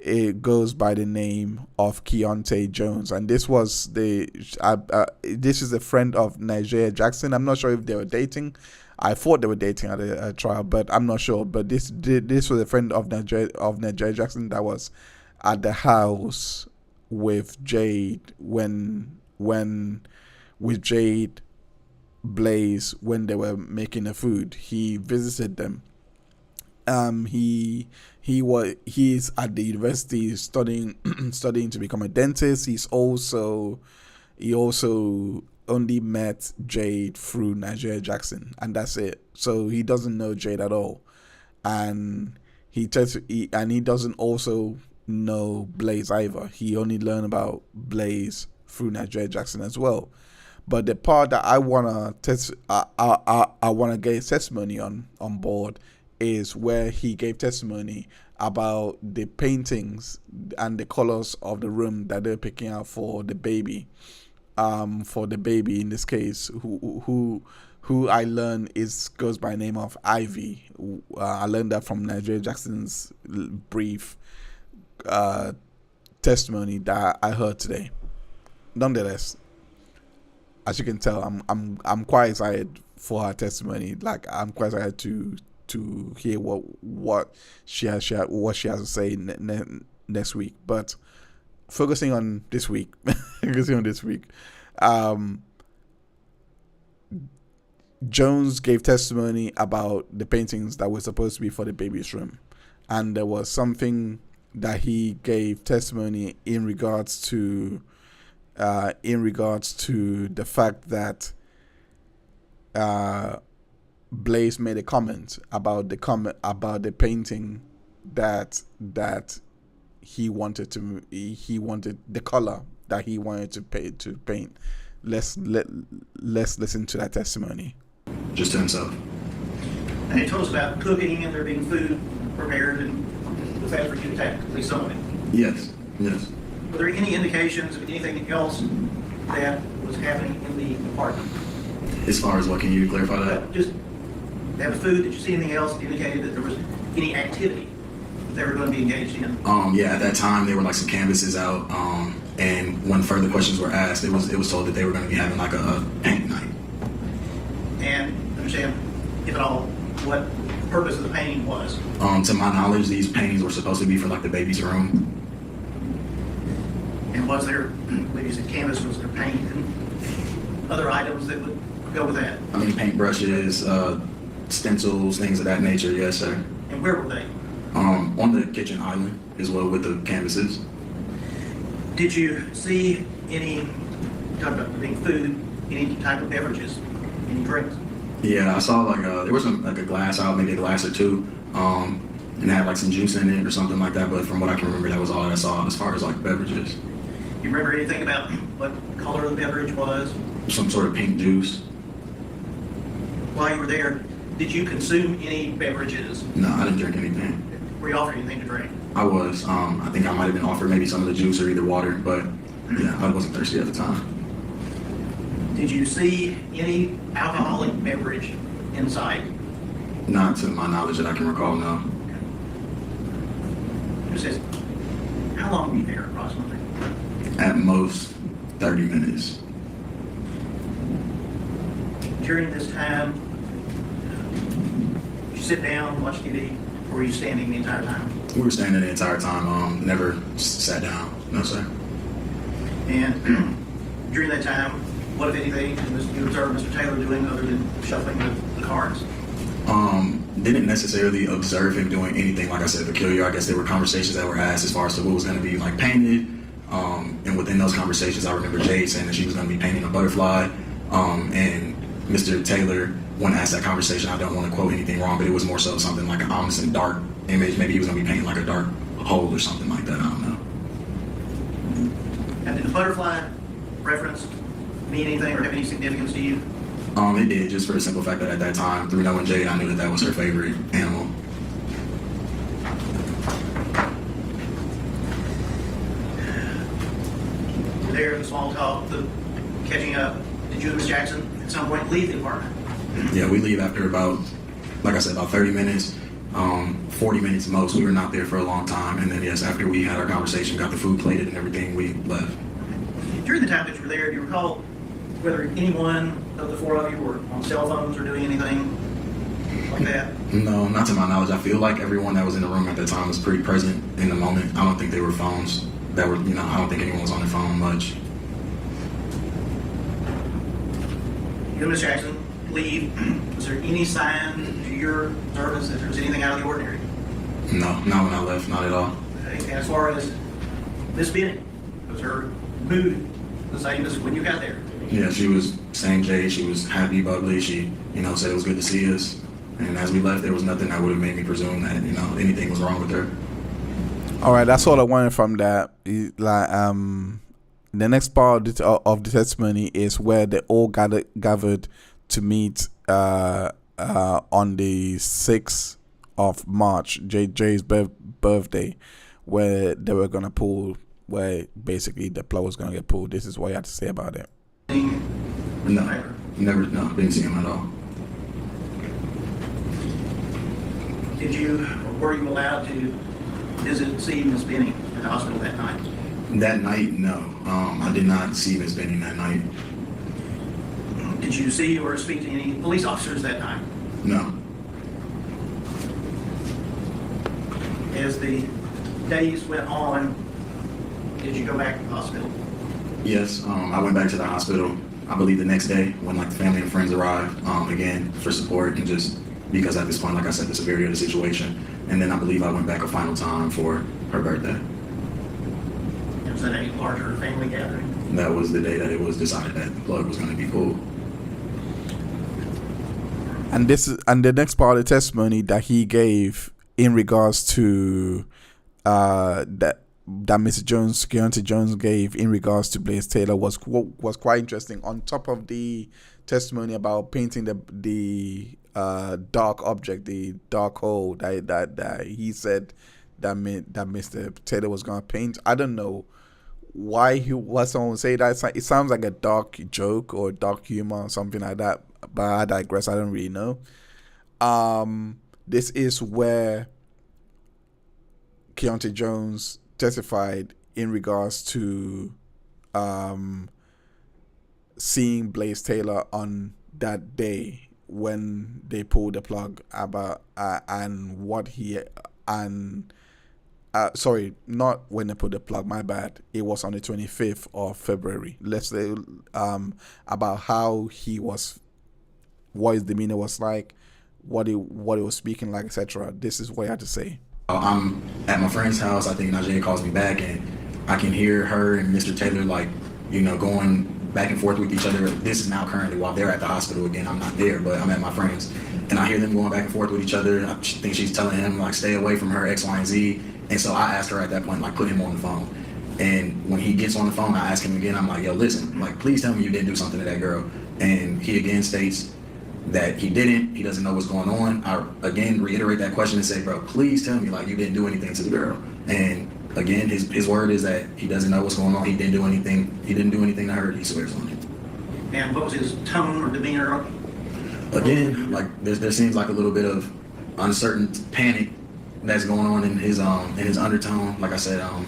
it goes by the name of Keontae Jones, and this was this is a friend of Nigeria Jackson. I'm not sure if they were dating. I thought they were dating at a trial, but I'm not sure. But this was a friend of Nigeria Jackson that was at the house with Jade when with Jade, Blaise, when they were making the food. He visited them. He's at the university studying to become a dentist. He also only met Jade through Nigeria Jackson, and that's it. So he doesn't know Jade at all, and he doesn't also know Blaise either. He only learned about Blaise through Nigeria Jackson as well. But the part that I wanna get his testimony on board is where he gave testimony about the paintings and the colors of the room that they're picking out for the baby. In this case, who I learned goes by the name of Ivy. I learned that from Nigeria Jackson's brief testimony that I heard today. Nonetheless, as you can tell, I'm quite excited for her testimony. Like, I'm quite excited to hear what she has to say next week. But focusing on this week, Jones gave testimony about the paintings that were supposed to be for the baby's room, and there was something that he gave testimony in regards to the fact that Blaise made a comment about the painting that he wanted the color that he wanted to paint. Let's listen to that testimony. Just to himself. And he told us about cooking and there being food prepared, and was that for you to tactically summon it? Yes. Were there any indications of anything else that was happening in the apartment? As far as what, can you clarify that? Just have food. Did you see anything else that indicated that there was any activity that they were going to be engaged in? Yeah, at that time there were like some canvases out, and when further questions were asked, it was told that they were going to be having like a paint night. And understand, if at all, what the purpose of the painting was? To my knowledge, these paintings were supposed to be for like the baby's room. And was there, maybe you said canvas, was there paint and other items that would go with that? I mean, paintbrushes, stencils, things of that nature. Yes, sir. And where were they? On the kitchen island as well with the canvases. Did you see any, talking about being food, any type of beverages, any drinks? Yeah, I saw like there was like a glass out, maybe a glass or two, and it had like some juice in it or something like that. But from what I can remember, that was all I saw as far as like beverages. You remember anything about what color the beverage was? Some sort of pink juice. While you were there, did you consume any beverages? No, I didn't drink anything. Were you offered anything to drink? I was. I think I might have been offered maybe some of the juice or either water, but yeah, I wasn't thirsty at the time. Did you see any alcoholic beverage inside? Not to my knowledge that I can recall, no. It says, how long were you there approximately? At most 30 minutes. During this time, did you sit down, watch TV, or were you standing the entire time? We were standing the entire time, never sat down, no sir. And during that time, what, if anything, did you observe Mr. Taylor doing other than shuffling the cards? Didn't necessarily observe him doing anything, like I said, peculiar. I guess there were conversations that were asked as far as to what was going to be like painted. And within those conversations, I remember Jade saying that she was going to be painting a butterfly. And Mr. Taylor, when asked that conversation, I don't want to quote anything wrong, but it was more so something like an ominous and dark image. Maybe he was going to be painting like a dark hole or something like that. I don't know. And did the butterfly reference mean anything or have any significance to you? It did, just for the simple fact that at that time, through knowing Jade, I knew that that was her favorite animal. There, the small talk, the catching up. Did you and Ms. Jackson at some point leave the apartment? Yeah, we leave after about, like I said, about 30 minutes, 40 minutes most. We were not there for a long time. And then, yes, after we had our conversation, got the food plated and everything, we left. During the time that you were there, do you recall whether any one of the four of you were on cell phones or doing anything like that? No, not to my knowledge. I feel like everyone that was in the room at that time was pretty present in the moment. I don't think they were phones that were, I don't think anyone was on their phone much. You and Ms. Jackson leave. Was there any sign to your observance that there was anything out of the ordinary? No, not when I left, not at all. Okay. And as far as Miss Benning, was her mood the same as when you got there? Yeah, she was same Jade. She was happy, bubbly. She, said it was good to see us. And as we left, there was nothing that would have made me presume that, anything was wrong with her. All right, that's all I wanted from that. The next part of the testimony is where they all gathered to meet on the 6th of March, Jay's birthday, where they were gonna pull, where basically the plug was gonna get pulled. This is what you had to say about it. No, didn't see him at all. Were you allowed to see Miss Benning at the hospital that night? That night, no. I did not see Miss Benning that night. Did you see or speak to any police officers that night? No. As the days went on, did you go back to the hospital? Yes, I went back to the hospital, I believe the next day when the family and friends arrived, again, for support and just because at this point, like I said, the severity of the situation. And then I believe I went back a final time for her birthday. Was that a larger family gathering? That was the day that it was decided that the plug was going to be pulled. And the next part of the testimony that he gave in regards to that Mr. Jones, Keontae Jones gave in regards to Blaise Taylor was quite interesting. On top of the testimony about painting the dark object, the dark hole that he said that Mr. Taylor was gonna paint. I don't know why someone would say that. It sounds like a dark joke or dark humor or something like that. But I digress. I don't really know. This is where Keontae Jones testified in regards to seeing Blaise Taylor on that day when they pulled the plug about and what he and sorry, not when they pulled the plug, my bad, it was on the 25th of February, let's say, about how he was, what his demeanor was like, what he was speaking like, etc. This is what I had to say. I'm at my friend's house. I think Najee calls me back, and I can hear her and Mr. Taylor going back and forth with each other. This is now currently while they're at the hospital again. I'm not there, but I'm at my friend's, and I hear them going back and forth with each other. I think she's telling him stay away from her, X, Y, and Z. And so I asked her at that point, put him on the phone. And when he gets on the phone, I ask him again. I'm like, yo, listen, please tell me you didn't do something to that girl. And he again states that he didn't. He doesn't know what's going on. I again reiterate that question and say, bro, please tell me you didn't do anything to the girl. And again, his word is that he doesn't know what's going on. He didn't do anything. He didn't do anything to her. He swears on it. And what was his tone or demeanor? Again, like there seems like a little bit of uncertain panic that's going on in his undertone. Like I said, I'm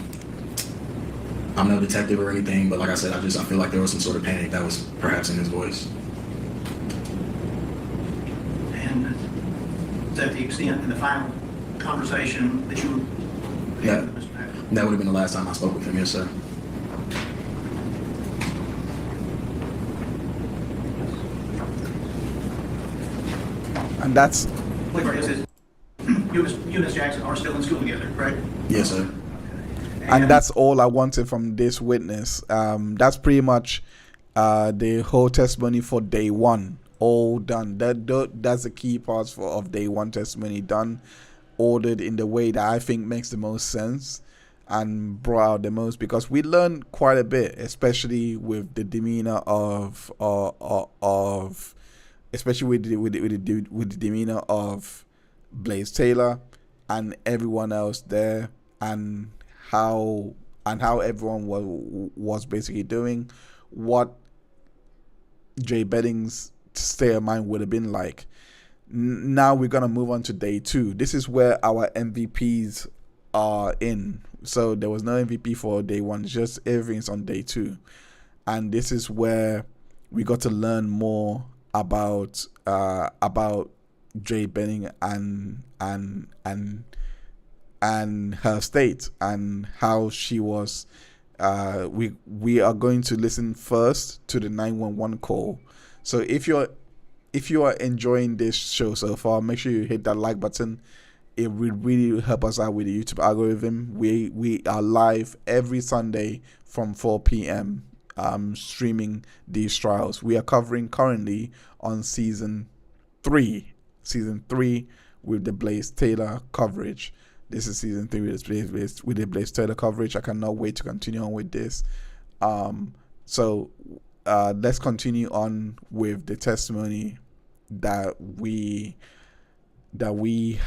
no detective or anything, but like I said, I feel like there was some sort of panic that was perhaps in his voice. And is that the extent in the final conversation that you had with Mr. Taylor? That would have been the last time I spoke with him, yes, sir. And that's You and Ms. Jackson are still in school together, right? Yes, sir. and that's all I wanted from this witness. That's pretty much the whole testimony for day one, all done. That's the key parts of day one testimony done, ordered in the way that I think makes the most sense and brought out the most, because we learned quite a bit, especially with the demeanor of especially with the demeanor of Blaise Taylor and everyone else there, and how everyone was basically doing, what Jay Bedding's state of mind would have been like. Now we're gonna move on to day two. This is where our MVPs are in. So there was no MVP for day one, just everything's on day two, and this is where we got to learn more about Jay Bedding and her state and how she was. We are going to listen first to the 911 call. So if you are enjoying this show so far, make sure you hit that like button. It would really help us out with the YouTube algorithm. We are live every Sunday from 4 p.m. Streaming these trials. We are covering currently on season 3 with the Blaise Taylor coverage. This is season 3 with the Blaise Taylor coverage. I cannot wait to continue on with this. So let's continue on with the testimony that we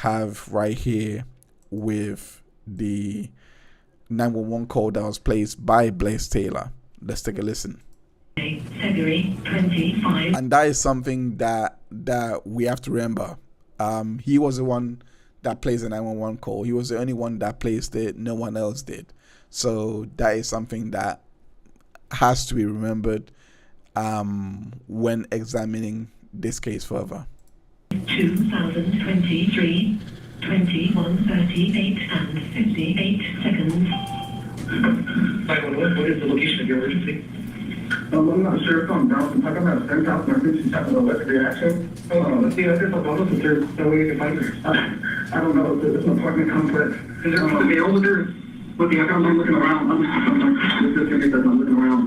have right here with the 911 call that was placed by Blaise Taylor. Let's take a listen. February 25. And that is something that we have to remember. He was the one that placed the 911 call. He was the only one that placed it. No one else did. So that is something that has to be remembered when examining this case further. 2023, 21:38 and 58 seconds. What is the location of your emergency? I'm not sure if I'm down. I'm at a friend's house. My sister's having an electric reaction. Let's see, I guess I'll go if there's no way to find her. I don't know. It's an apartment complex. Is there a mail with her? With the account, I'm looking around. I'm looking around.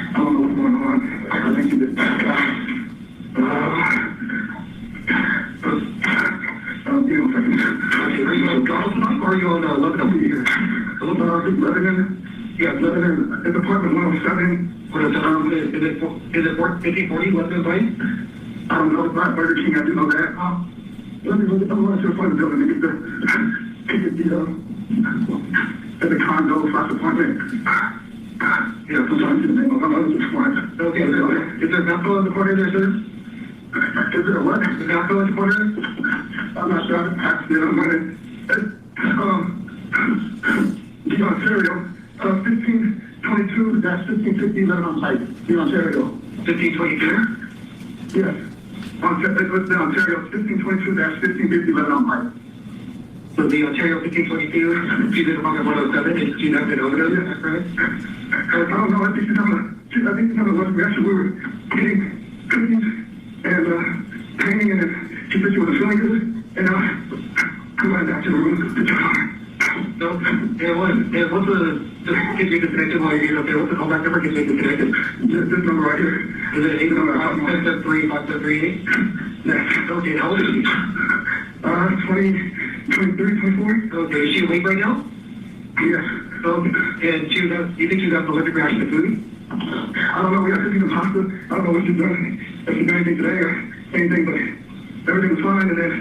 I don't know what's going on. I think she just passed out. Give me a second. Are you on Donaldson or are you on Lebanon here? Lebanon? Yeah, Lebanon. It's apartment 107. What is it? Is it 1540 Lebanon Place? I don't know. It's not Burger King. I do know that. Let me look. I'm going to find the building to get the condo slash apartment. Yeah, sometimes the name of another one. Okay, is there Napo in the corner there, sir? Is there a what? Is Napo in the corner? I'm not sure. I passed it. I'm going to... the Ontario, 1522-1550 Lebanon Heights, the Ontario. 1522? Yes. The Ontario, 1522-1550 Lebanon Heights. So the Ontario 1522, she's in apartment 107, and she's not been overdosed, is that correct? I don't know. I think she's having a reaction. We were getting cookies and painting, and she said she wasn't feeling good, and I went back to the room to check on her. No, and what's the get me disconnected while you're up there? What's the callback number? Get me disconnected. This number right here. Is it 8 number 5738? Yes. Okay, how old is she? 23, 24. Okay, is she awake right now? Yes. And you think she's got an allergic reaction to food? I don't know. We got to in the hospital. I don't know what she's done. If she's done anything today or anything, but everything was fine. And then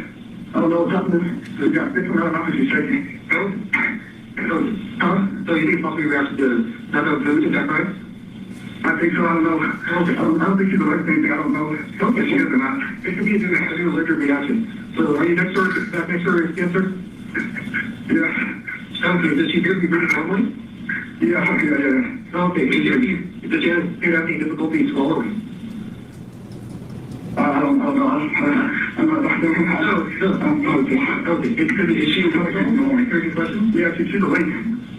I don't know what's happening. We got sticks around her mouth and she's shaking. So you think possibly reaction to not enough food, is that right? I think so, I don't know. Okay. I don't think she's allergic to anything, I don't know. Okay, she is or not. It could be due to an allergic reaction. So are you next door, that next door is cancer? Yeah. Okay, does she appear to be breathing normally? Yeah. Okay, does she have any difficulty swallowing? I don't know. I'm not a doctor. Okay. Is she awake? Any questions? Yeah, she's awake.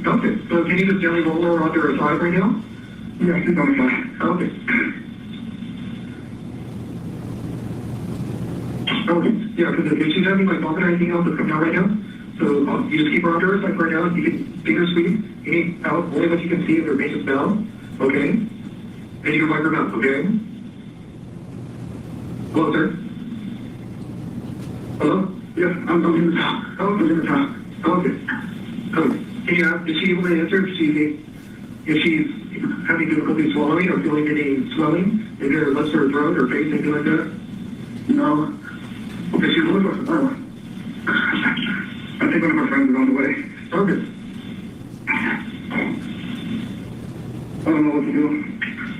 Okay. So can you just gently roll her onto her side right now? Yeah, she's on the side. Okay. Okay. Yeah, because if she's having like vomit or anything else that's coming out right now, so you just keep her under her side right now. You can finger squeeze. Any out, only what you can see of her base of smell. Okay. And you can wipe her mouth. Okay. Hello, sir. Hello? Yeah, I'm in the top. Oh, I'm in the top. Okay. Can you ask, is she able to answer if she's having difficulty swallowing or feeling any swelling in her lips or her throat or face, anything like that? No. Okay, she's looking for some. I think one of our friends is on the way. Okay. I don't know what to do.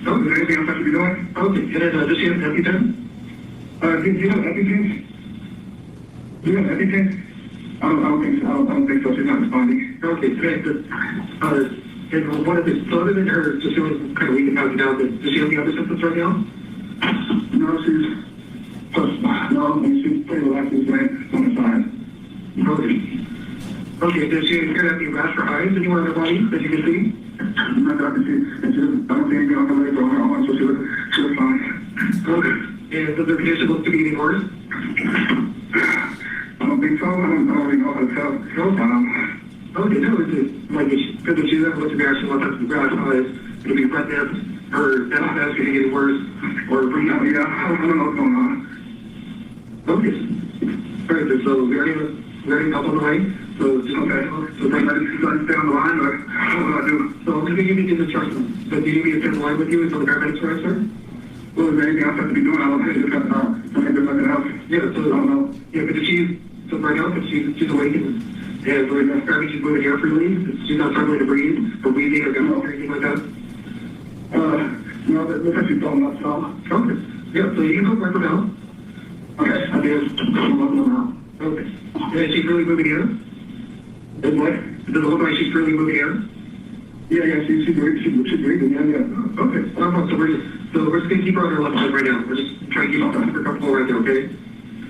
Oh, is there anything else I should be doing? Okay, and then does she have an EpiPen? Do you have EpiPen? Do you have EpiPen? I don't think so. I don't think so. She's not responding. Okay, today, and what is it? So other than her just feeling kind of weak and passing out, does she have any other symptoms right now? No, she's pretty relaxed and laying on the side. Okay, does she appear to have any rash or eyes anywhere on her body that you can see? Not that I can see. I don't see anything on her legs or on her arms, so she looks fine. Okay. And does her condition look to be any worse? I don't think so. I don't really know how to tell. Okay, no, it's just like because if she's ever looked at reaction, what types of rash eyes, it'll be redness, her dental mask getting any worse, or breathing. Yeah, I don't know what's going on. Okay. Alright, so we already help on the way. So just okay. So like, I just stay on the line, or what do I do? So I'm just gonna give you the instructions. So do you need me to stay on the line with you until the paramedics arrive, sir? Well, is there anything else I have to be doing? I don't think there's nothing else. Yeah, so I don't know. Yeah, but so right now, because she's awake and we're grabbing, she's moving air freely. She's not struggling to breathe, or wheezing, or gumming, or anything like that. No, but looks like she's blowing up some. Okay. Yeah, so you can go right for now. Okay, I guess. Okay. Yeah, she's really moving air? Does what? Does it look like she's really moving air? Yeah, she's breathing, yeah. Okay, so we're just going to keep her on her left side right now. We're just trying to keep her super comfortable right there, okay?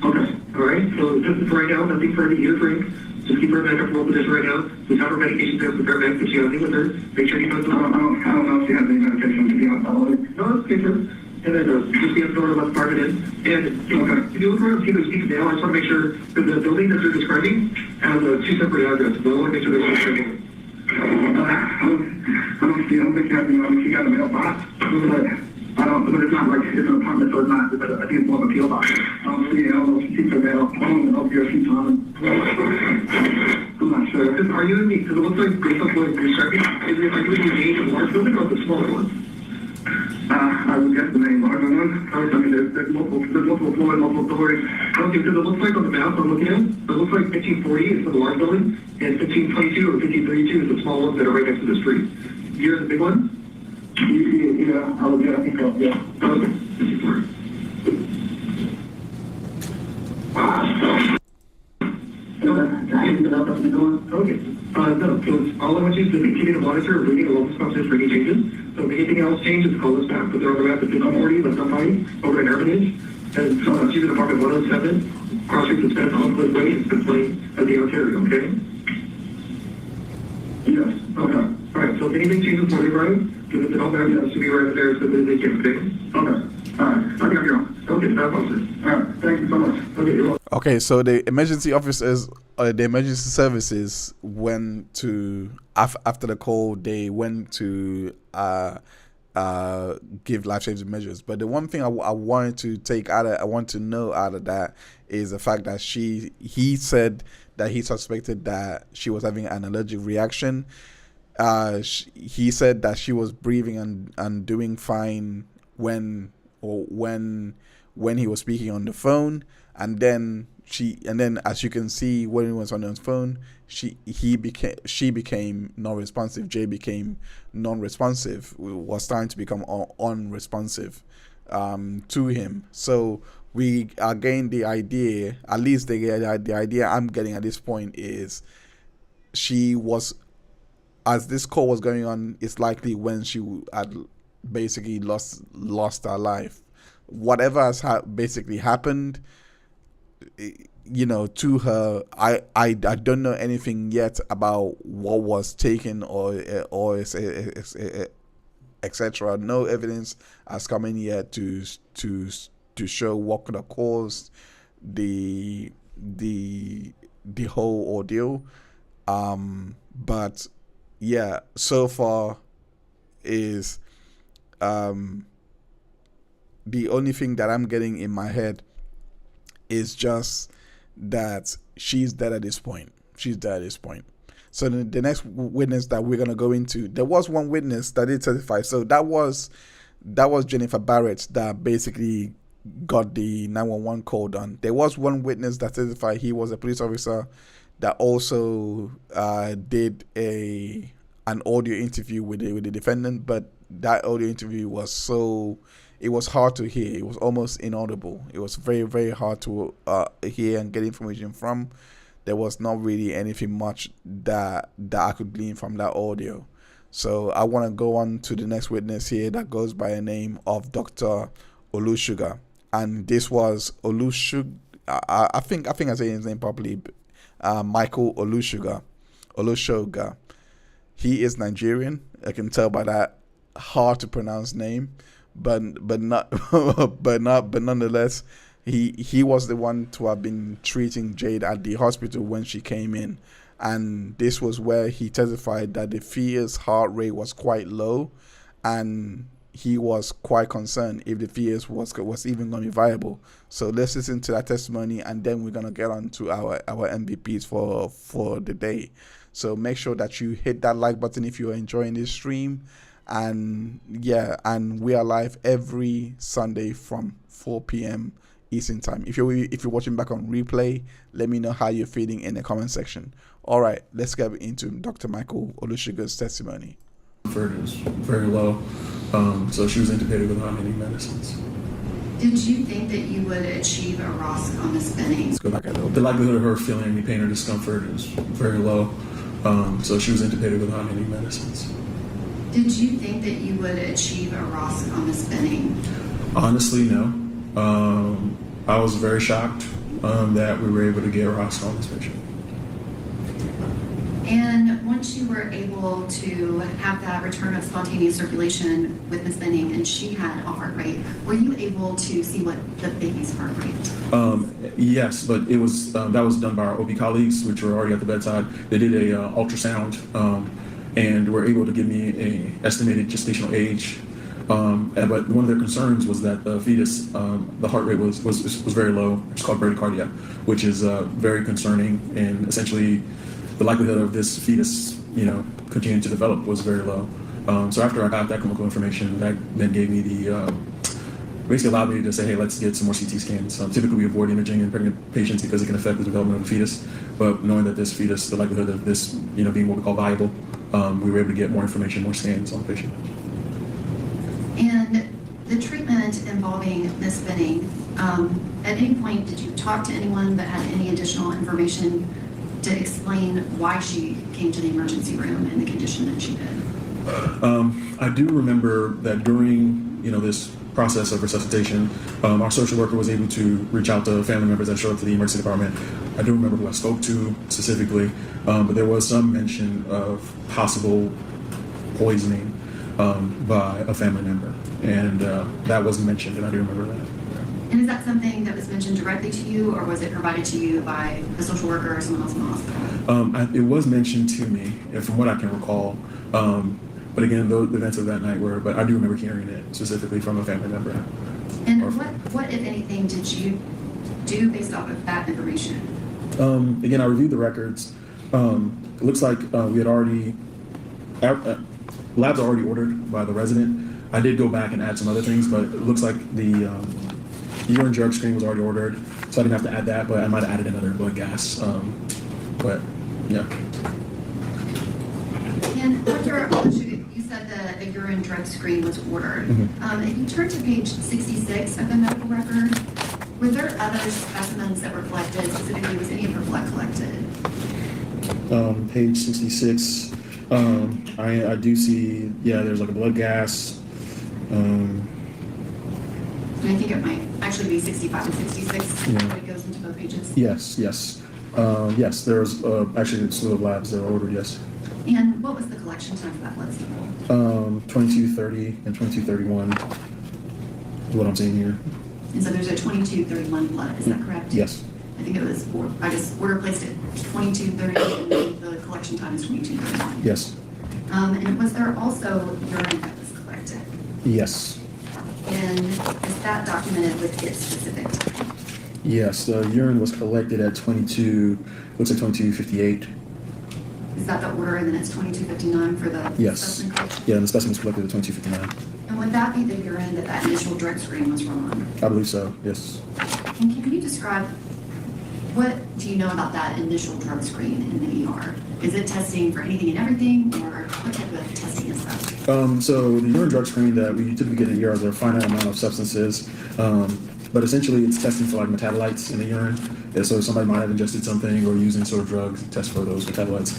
Okay. Alright, so just for right now, nothing for her to eat or drink. Just keep her in a comfortable position right now. Just have her medication there with paramedics if she has any with her. Make sure you know I don't know if she has any medication, to be honest. No, it's okay, sir. And then just be at the door, let's park it in. And if you look around and see those people now, I just want to make sure that the building that they're describing has two separate addresses. I want to make sure they're describing. I don't think she has any, she got a mailbox. But it's not like it's an apartment, so it's not, I think it's more of a PO box. I don't know if she keeps her mail. I don't know if she's on it. I'm not sure. Are you in the, because it looks like based on what you're describing, are you in the main large building or the smaller one? I would guess the main larger one. I mean, there's multiple floors, multiple doors. Okay, because it looks like on the map I'm looking at, it looks like 1540 is for the large building, and 1522 or 1532 is the small ones that are right next to the street. You're in the big one? Yeah, I think so, yeah. Okay, 54. Okay. No, so all I want you to continue to monitor and reading along responses for any changes. So if anything else changes, call us back. But they're on the map at 1540, left on Pine, over in Hermitage. And so she's in apartment 107, cross street to Spence, on Cliff Way, in Spence Lane, at the Ontario, okay? Yes, okay. Alright, so if anything changes for you, Brian, give us a call back. Yes, should be right there as quickly as they can, okay? Okay. Alright, I think I'm here. Okay, that's awesome. Alright, thank you so much. Okay, you're welcome. Okay, so the emergency officers, the emergency services went to after the call. They went to give life-saving measures. But the one thing I wanted to know out of that is the fact that he said that he suspected that she was having an allergic reaction. He said that she was breathing and doing fine when when he was speaking on the phone, and then as you can see, when he was on his phone, she became non-responsive. Jay became non-responsive. Was starting to become unresponsive to him. So we again, the idea, at least the idea I'm getting at this point is, she was, as this call was going on, it's likely when she had basically lost her life. Whatever has basically happened, to her, I don't know anything yet about what was taken or etc. No evidence has come in yet to show what could have caused the whole ordeal. But yeah, so far is the only thing that I'm getting in my head is just that she's dead at this point. So the next witness that we're gonna go into, there was one witness that did testify. So that was Jennifer Barrett that basically got the 911 call done. There was one witness that testified. He was a police officer that also did an audio interview with the defendant, but that audio interview was it was hard to hear. It was almost inaudible. It was very, very hard to hear and get information from. There was not really anything much that I could glean from that audio. So I want to go on to the next witness here that goes by the name of Dr. Olusuga. And this was Olusuga. I think I say his name properly. Michael Olusuga. He is Nigerian. I can tell by that hard to pronounce name, but nonetheless, he was the one to have been treating Jade at the hospital when she came in, and this was where he testified that the fetus heart rate was quite low, and he was quite concerned if the fetus was even going to be viable. So let's listen to that testimony, and then we're going to get on to our MVPs for the day. So make sure that you hit that like button if you're enjoying this stream. And yeah, and we are live every Sunday from 4 p.m. Eastern time. If you're watching back on replay, let me know how you're feeling in the comment section. All right, let's get into Dr. Michael Olusuga's testimony. Is very low, so she was intubated with how many medicines? Did you think that you would achieve a ROSC on the spinning? Let's go back a little bit. The likelihood of her feeling any pain or discomfort is very low, so she was intubated with how many medicines? Did you think that you would achieve a ROSC on the spinning? Honestly, no. I was very shocked that we were able to get a ROSC on this patient. And once you were able to have that return of spontaneous circulation with Ms. Benning and she had a heart rate, were you able to see what the baby's heart rate? Yes, but it was that was done by our OB colleagues, which were already at the bedside. They did a ultrasound and were able to give me a estimated gestational age. But one of their concerns was that the fetus, the heart rate was very low. It's called bradycardia, which is very concerning, and essentially the likelihood of this fetus, continuing to develop was very low. So after I got that clinical information, that then gave me the, basically allowed me to say, hey, let's get some more CT scans. Typically we avoid imaging in pregnant patients because it can affect the development of the fetus, but knowing that this fetus, the likelihood of this, being what we call viable, we were able to get more information, more scans on the patient. And the treatment involving Ms. Benning, at any point did you talk to anyone that had any additional information to explain why she came to the emergency room in the condition that she did? I do remember that during this process of resuscitation, our social worker was able to reach out to family members that showed up to the emergency department. I do remember who I spoke to specifically, but there was some mention of possible poisoning by a family member, and that wasn't mentioned, and I do remember that. And is that something that was mentioned directly to you, or was it provided to you by a social worker or someone else in the hospital? It was mentioned to me, from what I can recall. But again, the events of that night but I do remember hearing it specifically from a family member. And what, if anything, did you do based off of that information? Again, I reviewed the records. It looks like we had already, labs are already ordered by the resident. I did go back and add some other things, but it looks like the The urine drug screen was already ordered, so I didn't have to add that, but I might have added another blood gas. But yeah. And Dr. you said that a urine drug screen was ordered. If you turn to page 66 of the medical record, were there other specimens that were collected? Specifically, was any of her blood collected? Page 66. I do see, yeah, there's like a blood gas. And I think it might actually be 65 and 66 Yeah. when it goes into both pages. Yes. Yes, there's actually a slew of labs that are ordered, yes. And what was the collection time for that blood sample? 2230 and 2231 is what I'm seeing here. And so there's a 2231 blood, is that correct? Yes. I think it was, I just order placed it 2230 and the collection time is 2231. Yes. And was there also urine that was collected? Yes. And is that documented with its specific time? Yes, the urine was collected at 22, looks like 2258. Is that the order and then it's 2259 for the Yes. specimen collection? Yeah, and the specimen was collected at 2259. And would that be the urine that that initial drug screen was run on? I believe so, yes. And can you describe, what do you know about that initial drug screen in the ER? Is it testing for anything and everything, or what type of testing is that? So the urine drug screen that we typically get in ER is a finite amount of substances, but essentially it's testing for like metabolites in the urine. And so somebody might have ingested something or using sort of drugs to test for those metabolites.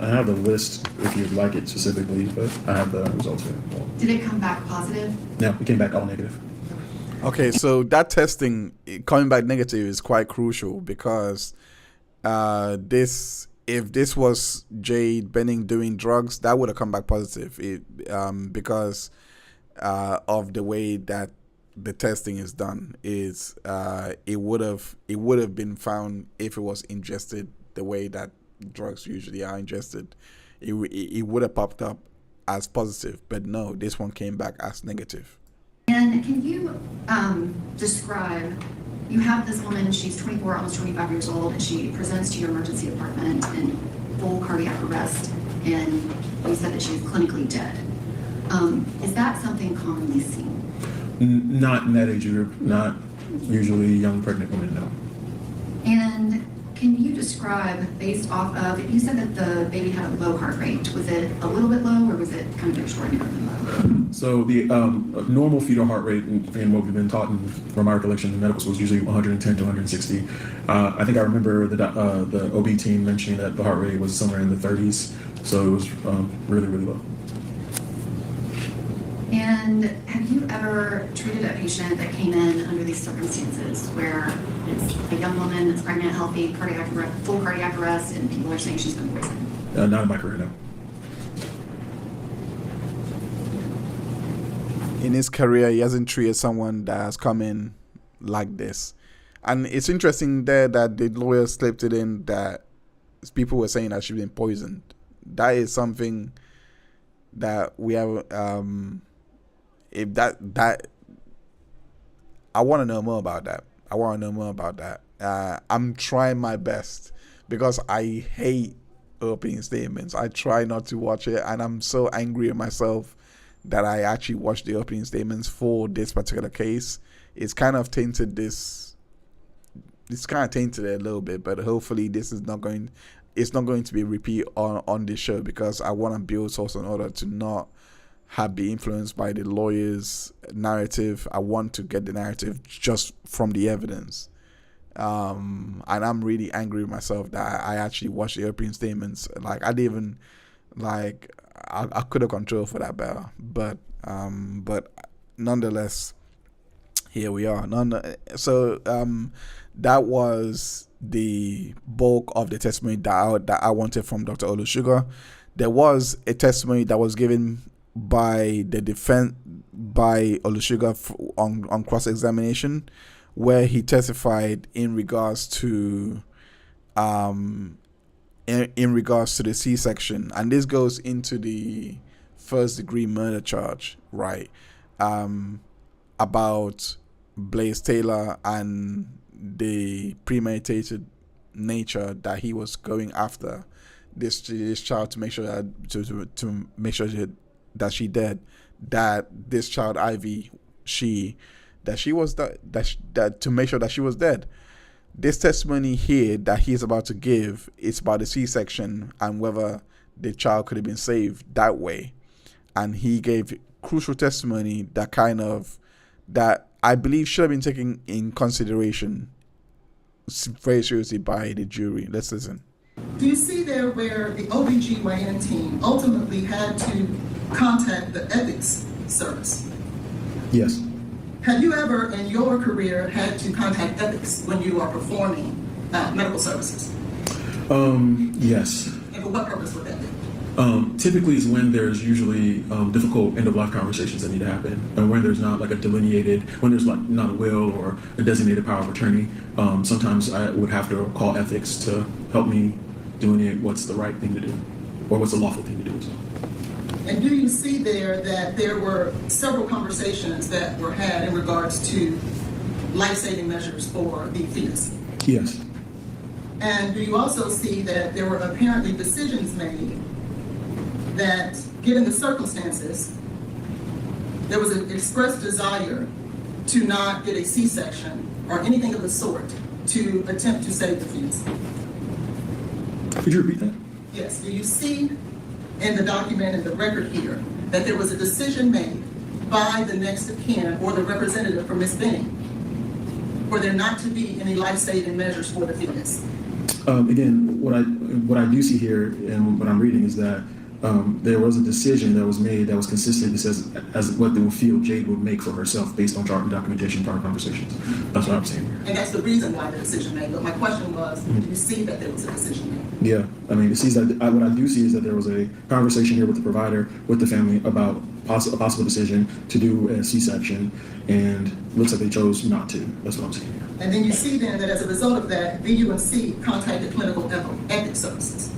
I have the list if you'd like it specifically, but I have the results here. Did it come back positive? No, it came back all negative. Okay, so that testing coming back negative is quite crucial because if this was Jade Benning doing drugs, that would have come back positive. Because of the way that the testing is done, it would have been found if it was ingested the way that drugs usually are ingested. It would have popped up as positive, but no, this one came back as negative. And can you describe, you have this woman, she's 24, almost 25 years old, and she presents to your emergency department in full cardiac arrest, and you said that she was clinically dead. Is that something commonly seen? Not in that age group, not usually young pregnant women, no. And can you describe, based off of, you said that the baby had a low heart rate. Was it a little bit low, or was it kind of extraordinarily low? So the normal fetal heart rate, and what we've been taught from our recollection in medical school, is usually 110 to 160. I think I remember the OB team mentioning that the heart rate was somewhere in the 30s, so it was really, really low. And have you ever treated a patient that came in under these circumstances where it's a young woman that's pregnant, healthy, full cardiac arrest, and people are saying she's been poisoned? Not in my career, no. In his career, he hasn't treated someone that has come in like this. And it's interesting there that the lawyer slipped it in that people were saying that she's been poisoned. That is something that we have, if that I want to know more about that. I'm trying my best because I hate opening statements. I try not to watch it, and I'm so angry at myself that I actually watched the opening statements for this particular case. It's kind of tainted it a little bit, but hopefully this is not going to be a repeat on this show, because I want to build source in order to not be influenced by the lawyer's narrative. I want to get the narrative just from the evidence. And I'm really angry with myself that I actually watched the opening statements. Like, I didn't even, like, I could have controlled for that better. But nonetheless, here we are. So that was the bulk of the testimony that I wanted from Dr. Olusuga. There was a testimony that was given by the defense, by Olusuga on cross-examination, where he testified in regards to the C-section, and this goes into the first-degree murder charge, right? About Blaise Taylor and the premeditated nature that he was going after this child to make sure that to make sure that she dead, that this child Ivy, that she was that to make sure that she was dead. This testimony here that he's about to give is about the C-section and whether the child could have been saved that way. And he gave crucial testimony that I believe should have been taken in consideration very seriously by the jury. Let's listen. Do you see there where the OBGYN team ultimately had to contact the ethics service? Yes. Have you ever in your career had to contact ethics when you are performing medical services? Yes. And for what purpose would that be? Typically is when there's usually difficult end-of-life conversations that need to happen, and when there's not like when there's like not a will or a designated power of attorney. Sometimes I would have to call ethics to help me doing what's the right thing to do, or what's the lawful thing to do. So. And do you see there that there were several conversations that were had in regards to life-saving measures for the fetus? Yes. And do you also see that there were apparently decisions made that, given the circumstances, there was an expressed desire to not get a C-section or anything of the sort to attempt to save the fetus? Could you repeat that? Yes. Do you see in the document and the record here that there was a decision made by the next of kin or the representative for Ms. Benning for there not to be any life-saving measures for the fetus? Again, what I do see here and what I'm reading is that there was a decision that was made that was consistent as what they would feel Jade would make for herself based on chart and documentation, prior conversations. That's what I'm saying here. And that's the reason why the decision made. But my question was, do you see that there was a decision made? Yeah, I mean, it seems that what I do see is that there was a conversation here with the provider, with the family about a possible decision to do a C-section, and it looks like they chose not to. That's what I'm saying here. And then you see then that as a result of that, VUNC contacted clinical ethics services.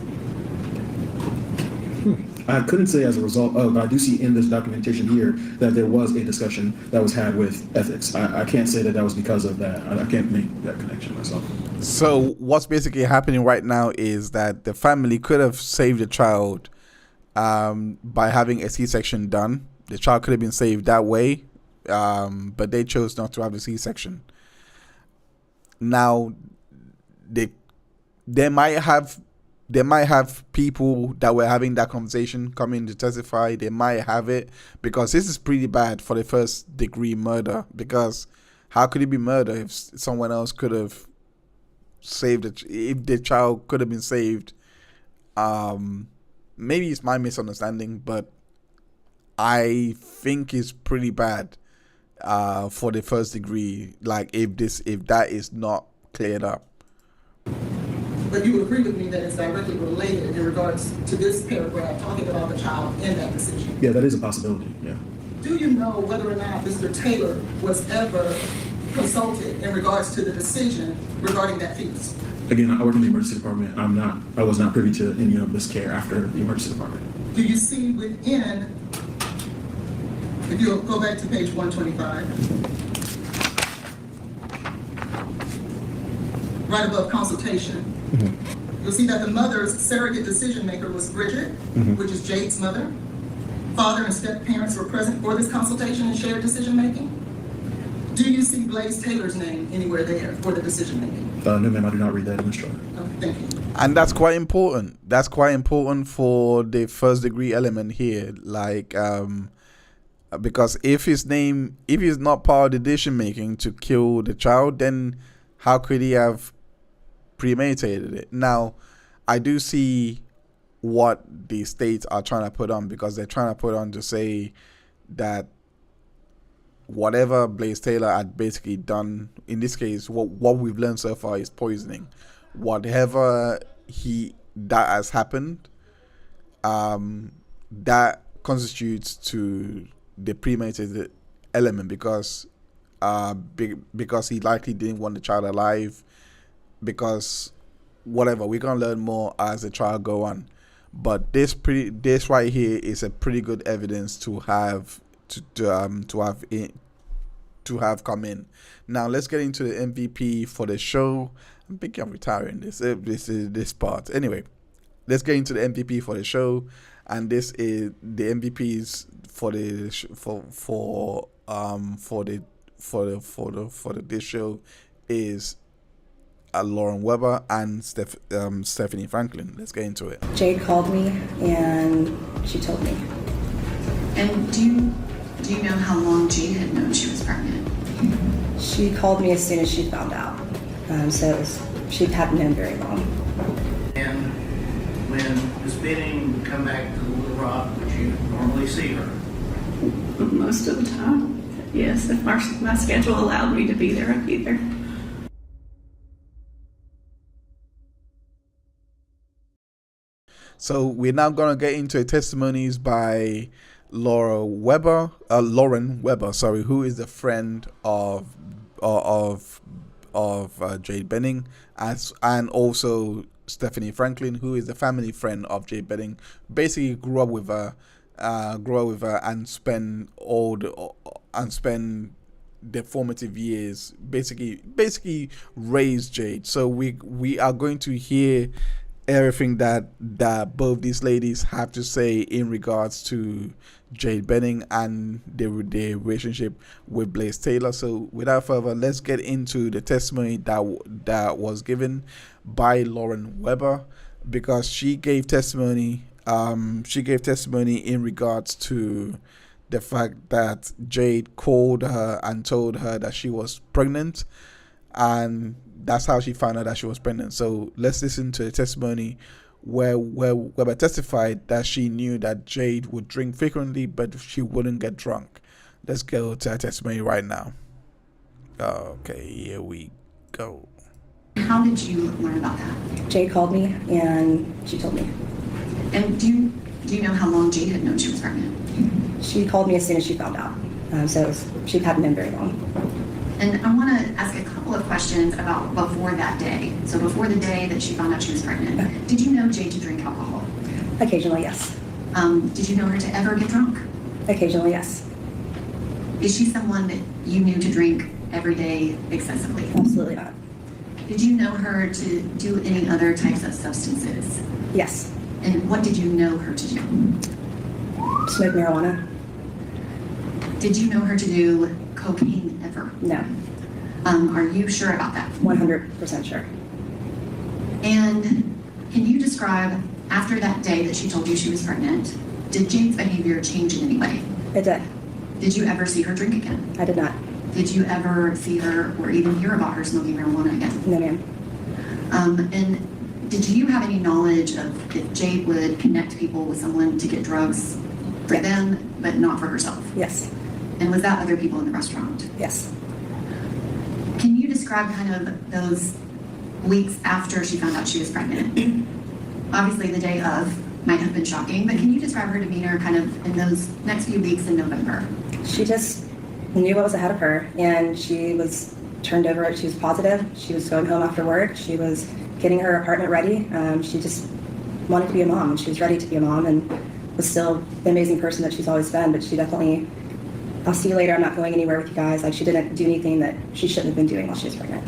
I couldn't say as a result of, but I do see in this documentation here that there was a discussion that was had with ethics. I can't say that was because of that. I can't make that connection myself. So what's basically happening right now is that the family could have saved the child by having a C-section done. The child could have been saved that way, but they chose not to have the C-section. Now, they might have people that were having that conversation come in to testify. They might have it, because this is pretty bad for the first degree murder. Because how could it be murder if someone else could have saved it? If the child could have been saved, maybe it's my misunderstanding, but I think it's pretty bad for the first degree. Like if that is not cleared up. But you would agree with me that it's directly related in regards to this paragraph talking about the child in that decision? Yeah, that is a possibility, yeah. Do you know whether or not Mr. Taylor was ever consulted in regards to the decision regarding that fetus? Again, I work in the emergency department. I was not privy to any of this care after the emergency department. Do you see within, if you'll go back to page 125, right above consultation, you'll see that the mother's surrogate decision maker was Bridget, which is Jade's mother. Father and step parents were present for this consultation and shared decision making. Do you see Blaise Taylor's name anywhere there for the decision making? No, ma'am, I do not read that in this chart. Okay, thank you. And that's quite important. That's quite important for the first degree element here. Like, because if he's not part of the decision making to kill the child, then how could he have premeditated it? Now, I do see what the states are trying to put on, because they're trying to put on to say that whatever Blaise Taylor had basically done, in this case, what we've learned so far is poisoning. Whatever that has happened, that constitutes to the premeditated element, because he likely didn't want the child alive, because whatever, we're gonna learn more as the trial go on. But this right here is a pretty good evidence to have come in. Now let's get into the MVP for the show. I'm thinking of retiring this part. Anyway, let's get into the MVP for the show, and this is the MVPs for this show is Lauren Weber and Stephanie Franklin. Let's get into it. Jade called me and she told me. And do you know how long Jade had known she was pregnant? She called me as soon as she found out. She hadn't known very long. And when Ms. Benning would come back to Little Rock, would you normally see her? Most of the time, yes. If my schedule allowed me to be there, I'd be there. So we're now going to get into testimonies by Lauren Weber, who is the friend of Jade Benning, and also Stephanie Franklin, who is the family friend of Jade Benning. Basically, grew up with her, and spend the formative years. Basically raised Jade. So we are going to hear everything that both these ladies have to say in regards to Jade Benning and their relationship with Blaise Taylor. So without further, let's get into the testimony that was given by Lauren Weber, because she gave testimony in regards to the fact that Jade called her and told her that she was pregnant, and that's how she found out that she was pregnant. So let's listen to the testimony where Weber testified that she knew that Jade would drink frequently, but she wouldn't get drunk. Let's go to her testimony right now. Okay, here we go. How did you learn about that? Jade called me and she told me. And do you know how long Jade had known she was pregnant? She called me as soon as she found out. She hadn't been very long. And I want to ask a couple of questions about before that day. So before the day that she found out she was pregnant, did you know Jade to drink alcohol? Occasionally, yes. Did you know her to ever get drunk? Occasionally, yes. Is she someone that you knew to drink every day excessively? Absolutely not. Did you know her to do any other types of substances? Yes. And what did you know her to do? Smoke marijuana. Did you know her to do cocaine ever? No. Are you sure about that? 100% sure. And can you describe, after that day that she told you she was pregnant, did Jade's behavior change in any way? It did. Did you ever see her drink again? I did not. Did you ever see her or even hear about her smoking marijuana again? No, ma'am. And did you have any knowledge of if Jade would connect people with someone to get drugs for them, but not for herself? Yes. And was that other people in the restaurant? Yes. Can you describe kind of those weeks after she found out she was pregnant? Obviously, the day of might have been shocking, but can you describe her demeanor kind of in those next few weeks in November? She just knew what was ahead of her, and she was turned over. She was positive. She was going home after work. She was getting her apartment ready. She just wanted to be a mom, and she was ready to be a mom, and was still the amazing person that she's always been. But she definitely, I'll see you later, I'm not going anywhere with you guys. Like, she didn't do anything that she shouldn't have been doing while she was pregnant.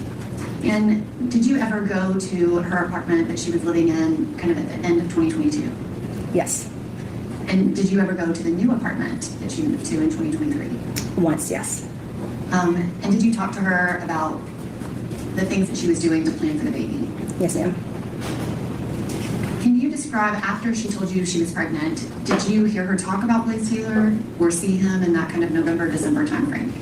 And did you ever go to her apartment that she was living in kind of at the end of 2022? Yes. And did you ever go to the new apartment that she moved to in 2023? Once, yes. And did you talk to her about the things that she was doing to plan for the baby? Yes, ma'am. Can you describe, after she told you she was pregnant, did you hear her talk about Blaise Taylor or see him in that kind of November, December timeframe?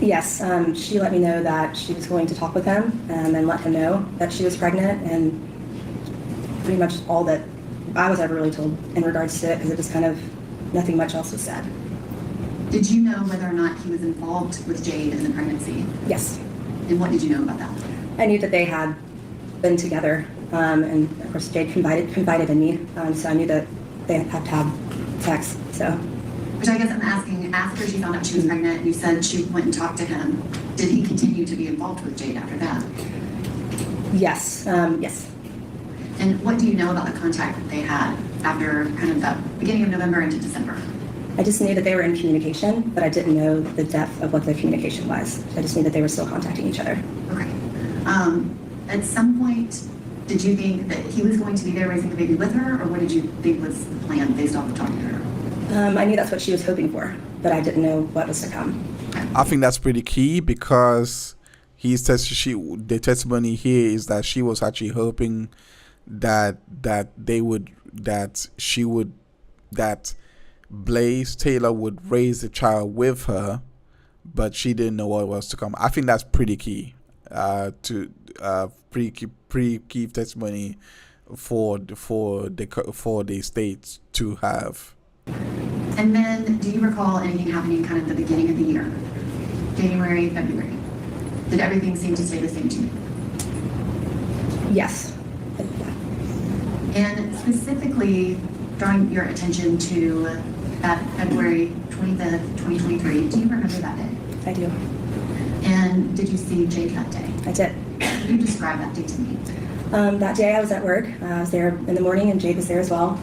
Yes, she let me know that she was going to talk with him and let him know that she was pregnant, and pretty much all that I was ever really told in regards to it, because it was kind of nothing much else was said. Did you know whether or not he was involved with Jade in the pregnancy? Yes. And what did you know about that? I knew that they had been together, and of course Jade confided in me, so I knew that they had to have sex. So. Which I guess I'm asking, after she found out she was pregnant, you said she went and talked to him. Did he continue to be involved with Jade after that? Yes, yes. And what do you know about the contact that they had after kind of the beginning of November into December? I just knew that they were in communication, but I didn't know the depth of what the communication was. I just knew that they were still contacting each other. Okay. At some point, did you think that he was going to be there raising the baby with her, or what did you think was the plan based off of talking to her? I knew that's what she was hoping for, but I didn't know what was to come. Okay. I think that's pretty key because the testimony here is that she was actually hoping that Blaise Taylor would raise the child with her, but she didn't know what was to come. I think that's pretty key pretty key testimony for the state to have. And then, do you recall anything happening kind of at the beginning of the year? January, February? Did everything seem to stay the same to you? Yes. And specifically, drawing your attention to that February 25th, 2023, do you remember that day? I do. And did you see Jade that day? I did. Can you describe that day to me? That day I was at work. I was there in the morning and Jade was there as well.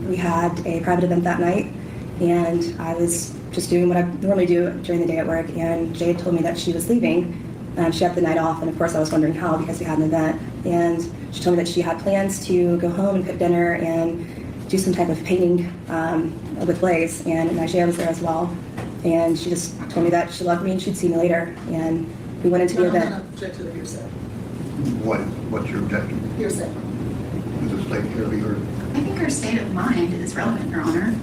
We had a private event that night and I was just doing what I normally do during the day at work, and Jade told me that she was leaving. She had the night off, and of course I was wondering how, because we had an event. And she told me that she had plans to go home and cook dinner and do some type of painting with Blaise, and Najee was there as well. And she just told me that she loved me and she'd see me later. And we went into the event. I'm object to the hearsay. What's your objection? Hearsay. Was it state care to be heard? I think her state of mind is relevant, Your Honor.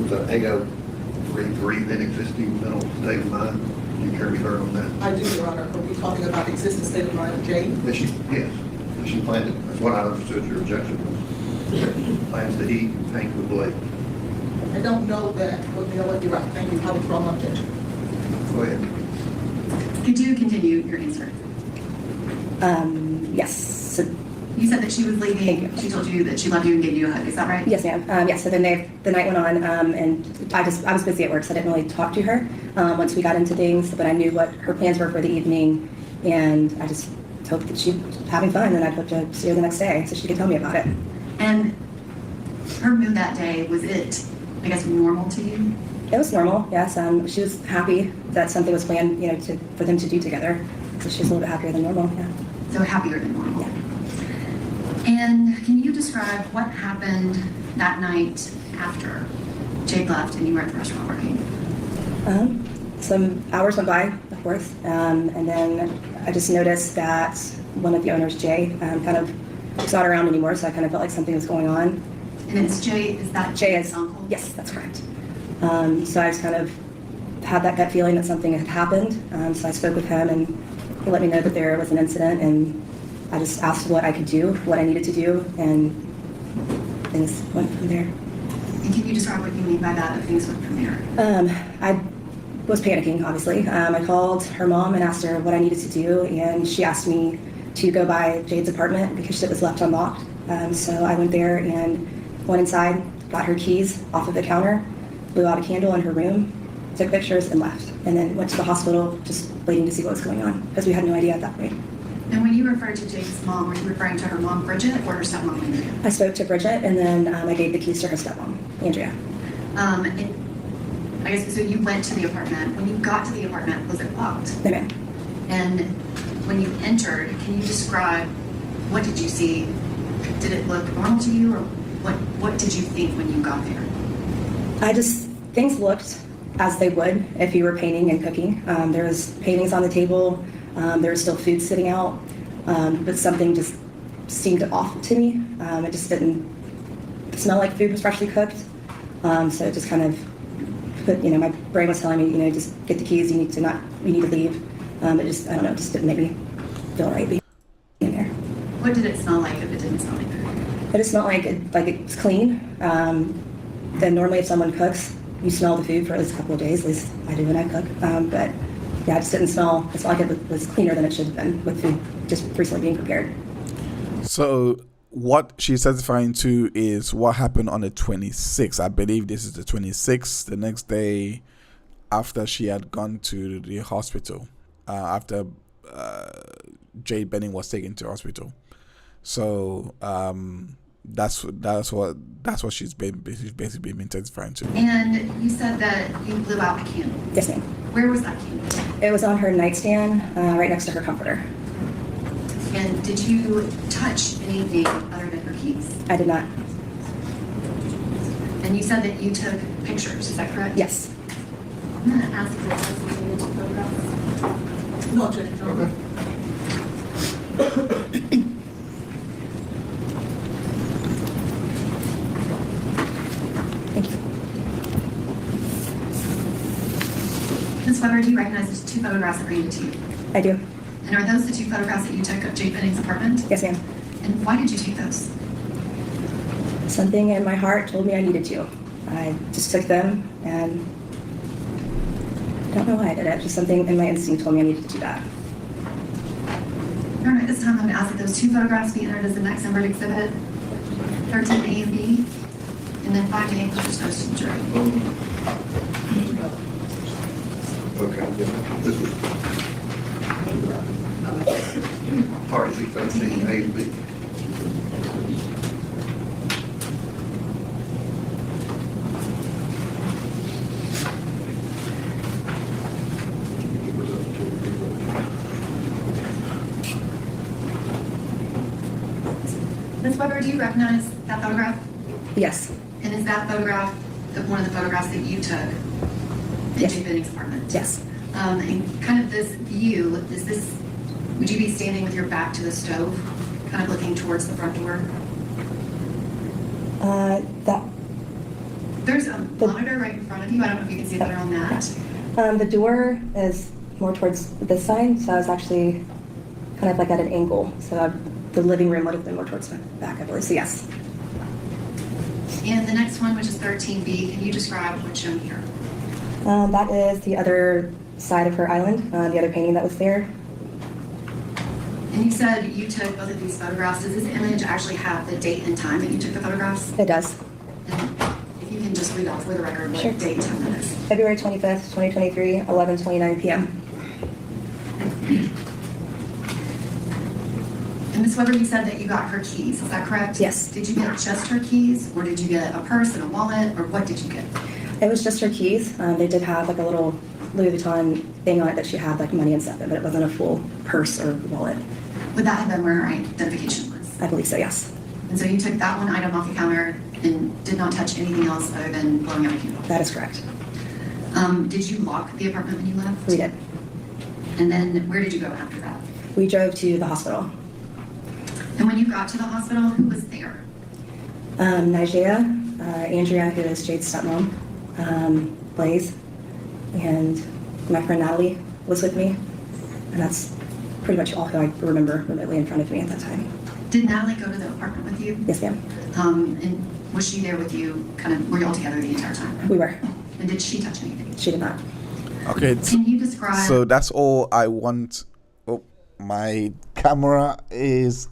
Was an 8033 then existing mental state of mind? Do you care to be heard on that? I do, Your Honor. Are we talking about the existing state of mind of Jade? Yes. She planned it. That's what I understood your objection was. Plans to eat and paint with Blaise. I don't know that. But you know what? You're right. Thank you. I withdraw my objection. Go ahead. Could you continue your answer? Yes. So, you said that she was leaving. She told you that she loved you and gave you a hug. Is that right? yes, ma'am. Yes. So then the night went on, and I was busy at work, so I didn't really talk to her once we got into things. But I knew what her plans were for the evening, and I just hoped that she was having fun, and I'd hope to see her the next day so she could tell me about it. And her mood that day, was it, I guess, normal to you? It was normal. Yes. She was happy that something was planned, for them to do together. So she was a little bit happier than normal. Yeah. So happier than normal. Yeah. And can you describe what happened that night after Jade left and you were at the restaurant working? Some hours went by, of course, and then I just noticed that one of the owners, Jay, kind of was not around anymore, so I kind of felt like something was going on. And it's Jay, is that Jay's uncle? Yes, that's correct. So I just kind of had that gut feeling that something had happened, so I spoke with him, and he let me know that there was an incident, and I just asked what I could do, what I needed to do, and things went from there. And can you describe what you mean by that, if things went from there? I was panicking, obviously. I called her mom and asked her what I needed to do, and she asked me to go by Jade's apartment because it was left unlocked. So I went there and went inside, got her keys off of the counter, blew out a candle in her room, took pictures, and left. And then went to the hospital just waiting to see what was going on because we had no idea at that point. And when you referred to Jade's mom, were you referring to her mom, Bridget, or her stepmom, Andrea? I spoke to Bridget, and then I gave the keys to her stepmom, Andrea. I guess, so you went to the apartment. When you got to the apartment, was it locked? No, ma'am. And when you entered, can you describe, what did you see? Did it look normal to you, or what did you think when you got there? Things looked as they would if you were painting and cooking. There was paintings on the table. There was still food sitting out, but something just seemed off to me. It just didn't smell like food was freshly cooked. So it just kind of put, my brain was telling me, just get the keys. You need to leave. It just, I don't know, it just didn't make me feel right being in there. What did it smell like if it didn't smell like food? It just smelled like it's clean. Then normally if someone cooks, you smell the food for at least a couple of days. At least I do when I cook. But yeah, it just didn't smell. It's like it was cleaner than it should have been with food just recently being prepared. So what she's testifying to is what happened on the 26th. I believe this is the 26th, the next day after she had gone to the hospital, after Jade Benning was taken to hospital. So that's what she's basically been testifying to. And you said that you blew out the candle. Yes, ma'am. Where was that candle? It was on her nightstand, right next to her comforter. And did you touch anything other than her keys? I did not. And you said that you took pictures, is that correct? Yes. going to ask if there's something in the photographs. No objection. Okay. Ms. Weber, do you recognize the two photographs that were handed to you? I do. And are those the two photographs that you took of Jade Benning's apartment? Yes, ma'am. And why did you take those? Something in my heart told me I needed to. I just took them, and I don't know why I did it. Just something in my instinct told me I needed to do that. All right, this time I'm going to ask that those two photographs be entered as the next numbered exhibit, 13A and B, and then 5A, which is goes to the jury. Okay, yeah, this is. Part C 13, A and B. Ms. Weber, do you recognize that photograph? Yes. And is that photograph one of the photographs that you took in Yes. Jade Benning's apartment? Yes. And kind of this view, would you be standing with your back to the stove, kind of looking towards the front door? That There's a monitor right in front of you. I don't know if you can see better on that. the door is more towards this side, so I was actually kind of like at an angle. So the living room would have been more towards the back, I believe. So yes. And the next one, which is 13B, can you describe what's shown here? That is the other side of her island, the other painting that was there. And you said you took both of these photographs. Does this image actually have the date and time that you took the photographs? It does. And if you can just read off for the record what Sure. date and time that is. February 25th, 2023, 11:29 p.m. And Ms. Weber, you said that you got her keys. Is that correct? Yes. Did you get just her keys, or did you get a purse and a wallet, or what did you get? It was just her keys. They did have like a little Louis Vuitton thing on it that she had like money and stuff in, but it wasn't a full purse or wallet. Would that have been where her identification was? I believe so, yes. And so you took that one item off the counter and did not touch anything else other than blowing out a candle? That is correct. Did you lock the apartment when you left? We did. And then where did you go after that? We drove to the hospital. And when you got to the hospital, who was there? Nigeria, Andrea, who is Jade's stepmom, Blaise, and my friend Natalie was with me. And that's pretty much all who I remember remotely in front of me at that time. Did Natalie go to the apartment with you? Yes, ma'am. And was she there with you, were you all together the entire time? We were. And did she touch anything? She did not. Okay. Can you describe? So that's all I want. Oh, my camera is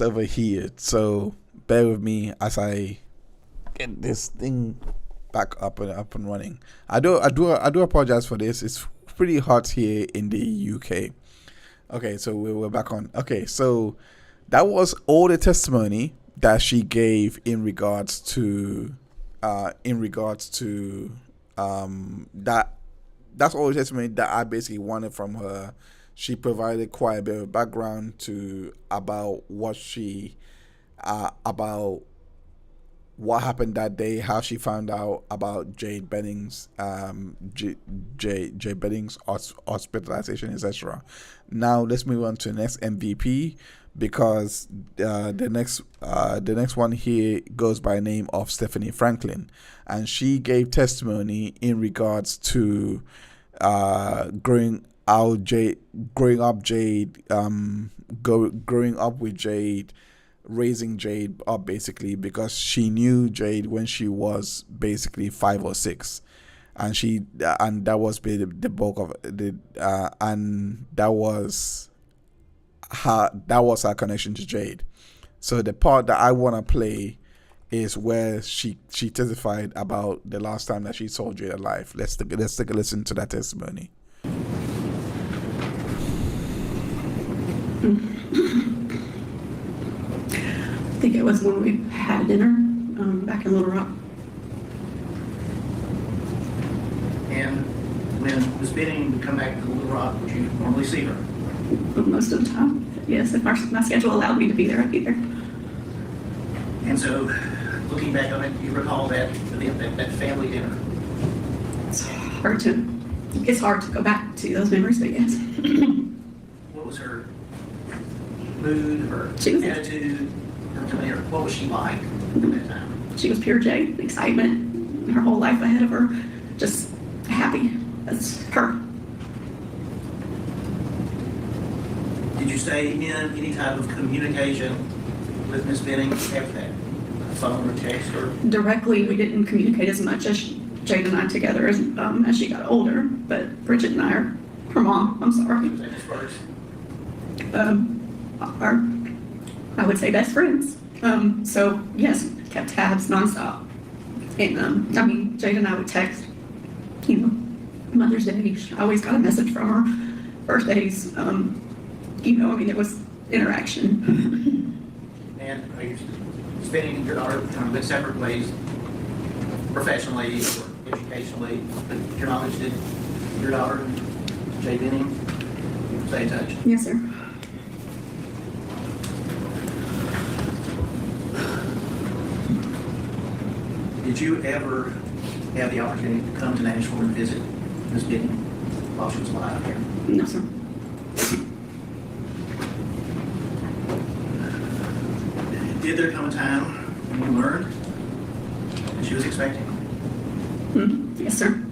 overheated. So bear with me as I get this thing back up and running. I do apologize for this. It's pretty hot here in the UK. Okay, so we're back on. Okay, so that was all the testimony that she gave in regards to that. That's all the testimony that I basically wanted from her. She provided quite a bit of background about what happened that day, how she found out about Jade Benning's Jade Benning's hospitalization, etc. Now let's move on to the next MVP, because the next one here goes by the name of Stephanie Franklin, and she gave testimony in regards to growing up with Jade, raising Jade up basically, because she knew Jade when she was basically 5 or 6, and that was the bulk of the and that was her connection to Jade. So the part that I want to play is where she testified about the last time that she saw Jade alive. Let's take a listen to that testimony. I think it was when we had dinner back in Little Rock. And when Ms. Benning would come back to Little Rock, would you normally see her? Most of the time, yes. If my schedule allowed me to be there, I'd be there. And so, looking back on it, you recall that family dinner. it's hard to go back to those memories, but yes. What was her mood, her attitude? What was she like at that time? She was pure Jade, excitement, her whole life ahead of her, just happy. That's her. Did you stay in any type of communication with Miss Benning after that? Phone or text or? Directly, we didn't communicate as much as Jade and I together as she got older, but Bridget and I are her mom. I'm sorry. I would say best friends. So yes, kept tabs nonstop. And I mean, Jade and I would text, you know, Mother's Day. I always got a message from her. Birthdays, you know, I mean, there was interaction. And are you spending your daughter kind of in separate ways, professionally or educationally? Your knowledge, did your daughter, Jade Benning, stay in touch? Yes, sir. Did you ever have the opportunity to come to Nashville and visit Miss Benning while she was alive here? No, sir. Did there come a time when you learned that she was expecting? Yes, sir.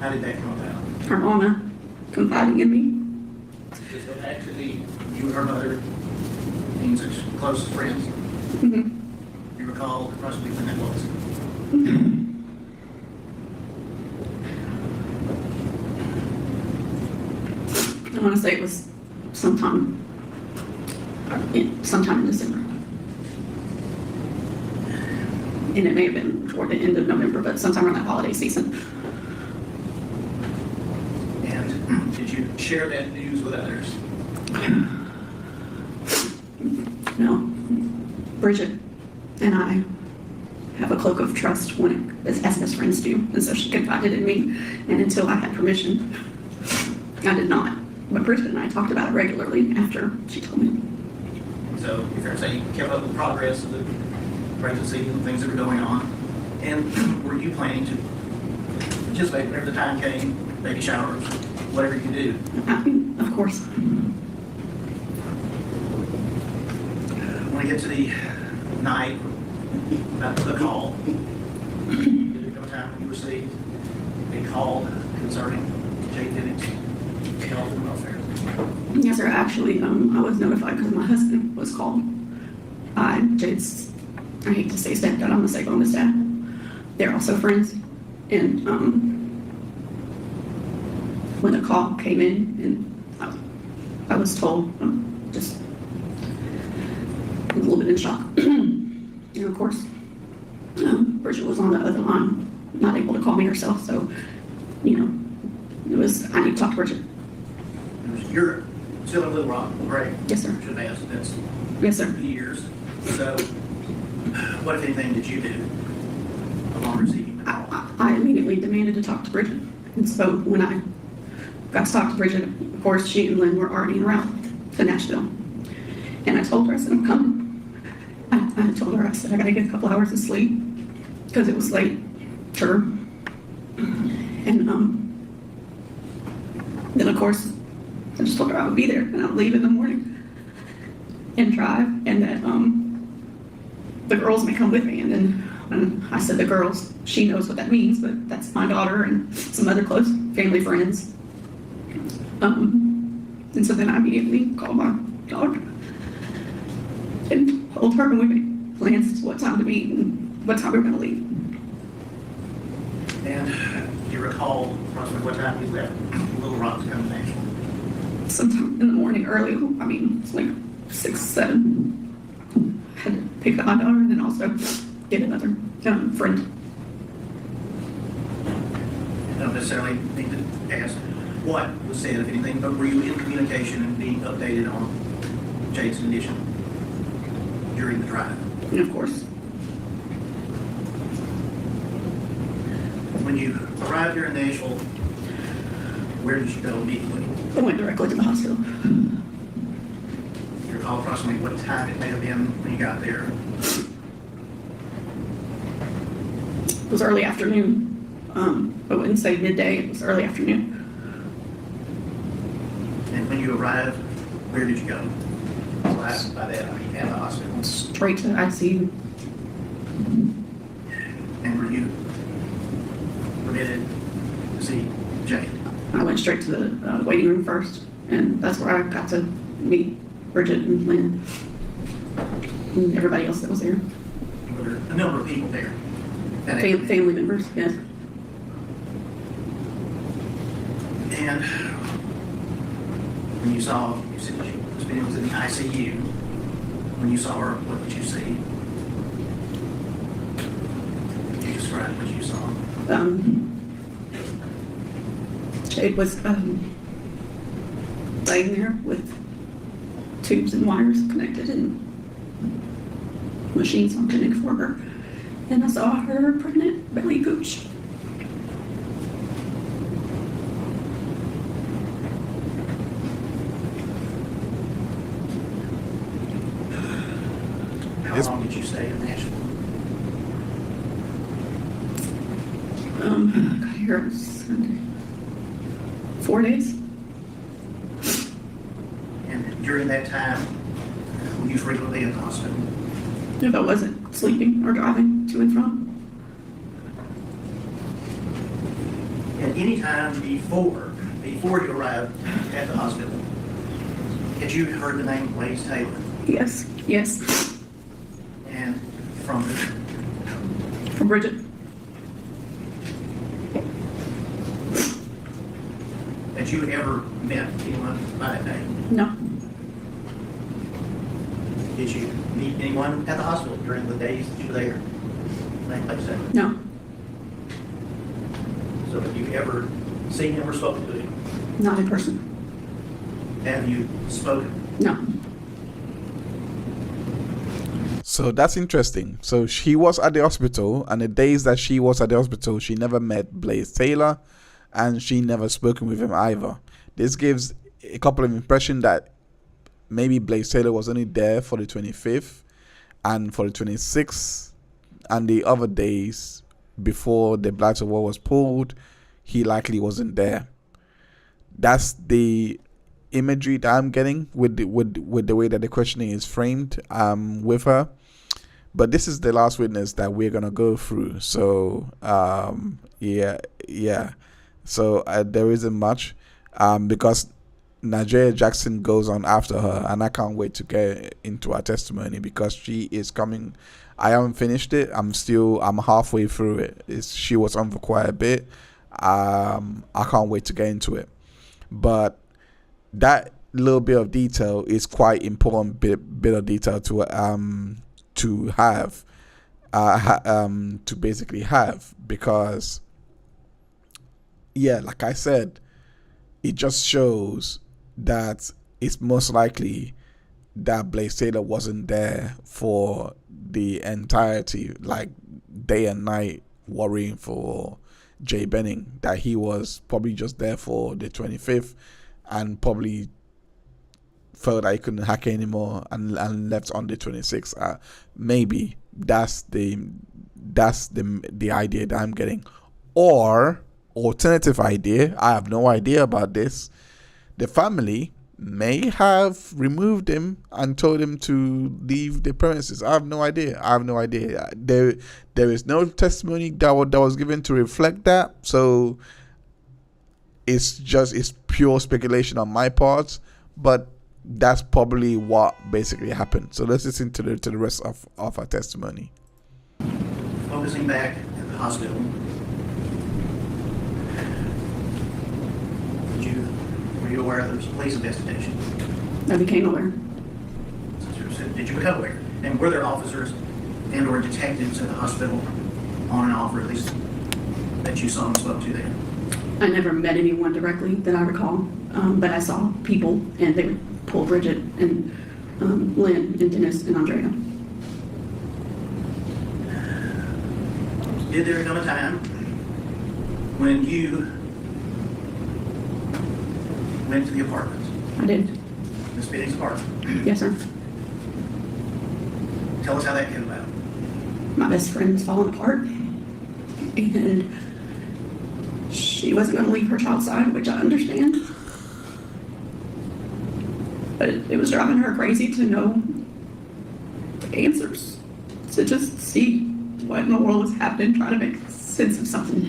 How did that come about? Her mama confiding in me. Just go back to you and her mother being such close friends. Mm-hmm. You recall approximately when that was? I want to say it was sometime in December. And it may have been toward the end of November, but sometime around that holiday season. And did you share that news with others? No. Bridget and I have a cloak of trust as best friends do. And so she confided in me. And until I had permission, I did not. But Bridget and I talked about it regularly after she told me. So you're fair to say you kept up with the progress of the pregnancy and things that were going on. And were you planning to participate whenever the time came, baby showers, whatever you could do? Of course. When we get to the night about the call, did there come a time when you received a call concerning Jade Benning's health and welfare? Yes, sir. Actually, I was notified because my husband was called. Jade's, I hate to say stepdad, I'm gonna say bonus dad. They're also friends. And when the call came in, and I was told, just a little bit in shock. And of course, Bridget was on the other line, not able to call me herself. So, you know, I need to talk to Bridget. You're still in Little Rock, right? Yes, sir. Should have asked. That's yes, sir. Years. So, what, if anything, did you do upon receiving the call? I immediately demanded to talk to Bridget. And so when I got to talk to Bridget, of course, she and Lynn were already en route to Nashville. And I told her, I said, I'm coming. I told her, I said, I got to get a couple hours of sleep because it was late. Sure. And then, of course, I just told her I would be there and I would leave in the morning and drive, and that the girls may come with me. And then when I said the girls, she knows what that means, but that's my daughter and some other close family friends. And so then I immediately called my daughter and told her, and we made plans as to what time to meet and what time we were going to leave. And do you recall approximately what time you left Little Rock to come to Nashville? Sometime in the morning, early. I mean, it's like 6, 7. Had to pick up my daughter and then also get another friend. I don't necessarily need to ask what was said, if anything, but were you in communication and being updated on Jade's condition during the drive? And of course. When you arrived here in Nashville, where did you go immediately? I went directly to the hospital. Do you recall approximately what time it may have been when you got there? It was early afternoon. I wouldn't say midday, it was early afternoon. And when you arrived, where did you go? By that, I mean, at the hospital. Straight to ICU. And were you permitted to see Jade? I went straight to the waiting room first, and that's where I got to meet Bridget and Lynn and everybody else that was there. Were there a number of people there? Family members, yes. And when you saw, you said she was in the ICU. When you saw her, what did you see? Can you describe what you saw? Jade was laying there with tubes and wires connected and machines on clinic for her. And I saw her pregnant belly pooch. How long did you stay in Nashville? I got here on Sunday. 4 days. And during that time, were you frequently at the hospital? If I wasn't sleeping or driving to and from. At any time before you arrived at the hospital, had you heard the name Blaise Taylor? Yes, yes. And from Bridget. Had you ever met anyone by that name? No. Did you meet anyone at the hospital during the days that you were there? Name Blaise Taylor? No. So have you ever seen him or spoken to him? Not in person. Have you spoken? No. So that's interesting. So she was at the hospital, and the days that she was at the hospital, she never met Blaise Taylor, and she never spoken with him either. This gives a couple of impression that maybe Blaise Taylor was only there for the 25th and for the 26th, and the other days before the Black War was pulled, he likely wasn't there. That's the imagery that I'm getting with the way that the questioning is framed with her. But this is the last witness that we're gonna go through. So yeah. So there isn't much because Nigeria Jackson goes on after her, and I can't wait to get into her testimony because she is coming. I haven't finished it. I'm halfway through it. She was on for quite a bit. I can't wait to get into it. But that little bit of detail is quite important bit of detail to have to basically have, because yeah, like I said, it just shows that it's most likely that Blaise Taylor wasn't there for the entirety, like day and night, worrying for Jay Benning, that he was probably just there for the 25th and probably felt that he couldn't hack anymore and left on the 26th. Maybe that's the idea that I'm getting. Or alternative idea, I have no idea about this, the family may have removed him and told him to leave the premises. I have no idea. There is no testimony that was given to reflect that. So it's pure speculation on my part, but that's probably what basically happened. So let's listen to the rest of her testimony. Focusing back at the hospital, were you aware there was a police investigation? I became aware. Did you become aware? And were there officers and or detectives at the hospital on and off, or at least that you saw and spoke to there? I never met anyone directly that I recall, but I saw people, and they would pull Bridget and Lynn and Dennis and Andrea. Did there come a time when you went to the apartment? I did. Miss Benning's apartment? Yes, sir. Tell us how that came about. My best friend was falling apart, and she wasn't going to leave her child's side, which I understand. But it was driving her crazy to know the answers, to just see what in the world was happening, try to make sense of something.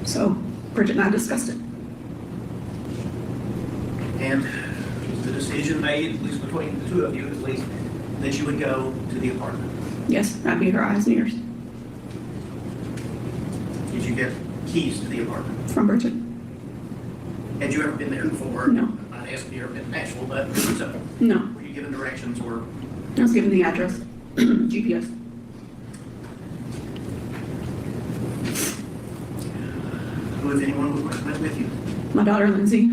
So Bridget and I discussed it. And the decision made, at least between the two of you at least, that you would go to the apartment. Yes, that'd be her eyes and ears. Did you get keys to the apartment? From Bridget. Had you ever been there before? No. I'm not asking you ever been to Nashville, but so, No. were you given directions or? I was given the address, GPS. Who, if anyone, went with you? My daughter Lindsay,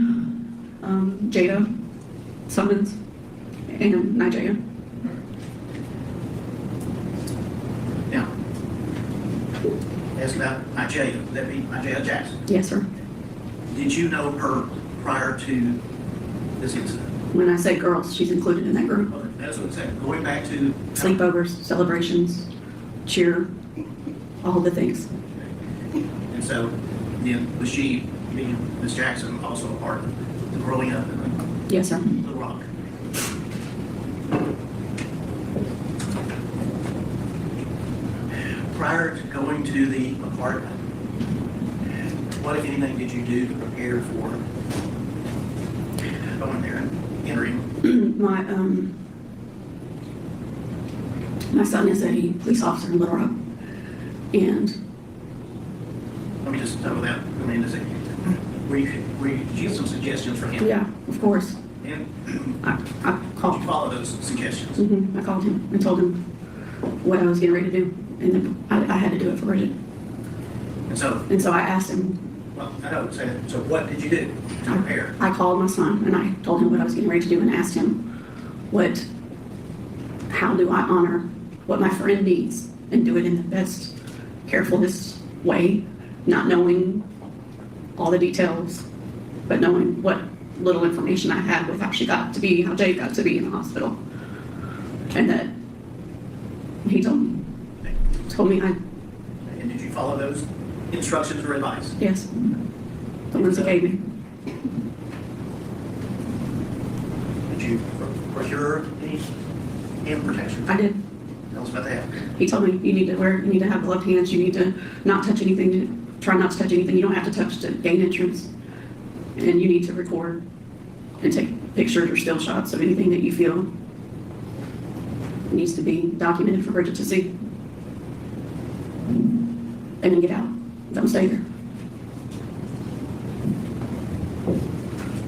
Jada, Summons, and Nigella. Now, ask about Nigella. Would that be Nigella Jackson? Yes, sir. Did you know her prior to this incident? When I say girls, she's included in that group. Okay, that's what I'm saying. Going back to Sleepovers, celebrations, cheer, all the things. And so, then was she, being Miss Jackson, also a part of the growing up in Yes, sir. the Rock? Prior to going to the apartment, what, if anything, did you do to prepare for going there and entering? My son is a police officer in Little Rock, and Let me just know that. I mean, did you get some suggestions from him? yeah, of course, And I did called. you follow those suggestions? I called him and told him what I was getting ready to do, and then I had to do it for Bridget. And so, And so I asked him. well, I know, so what did you do to prepare? I called my son and I told him what I was getting ready to do and asked him how do I honor what my friend needs and do it in the best, carefulest way, not knowing all the details, but knowing what little information I had with how Jade got to be in the hospital. And that he told me And did you follow those instructions or advice? yes, the ones he gave me. Did you procure any hand protection? I did. Tell us about that. He told me you need to have gloved hands, you need to not touch anything, try not to touch anything you don't have to touch to gain entrance. And you need to record and take pictures or still shots of anything that you feel needs to be documented for Bridget to see. And then get out. Don't stay there.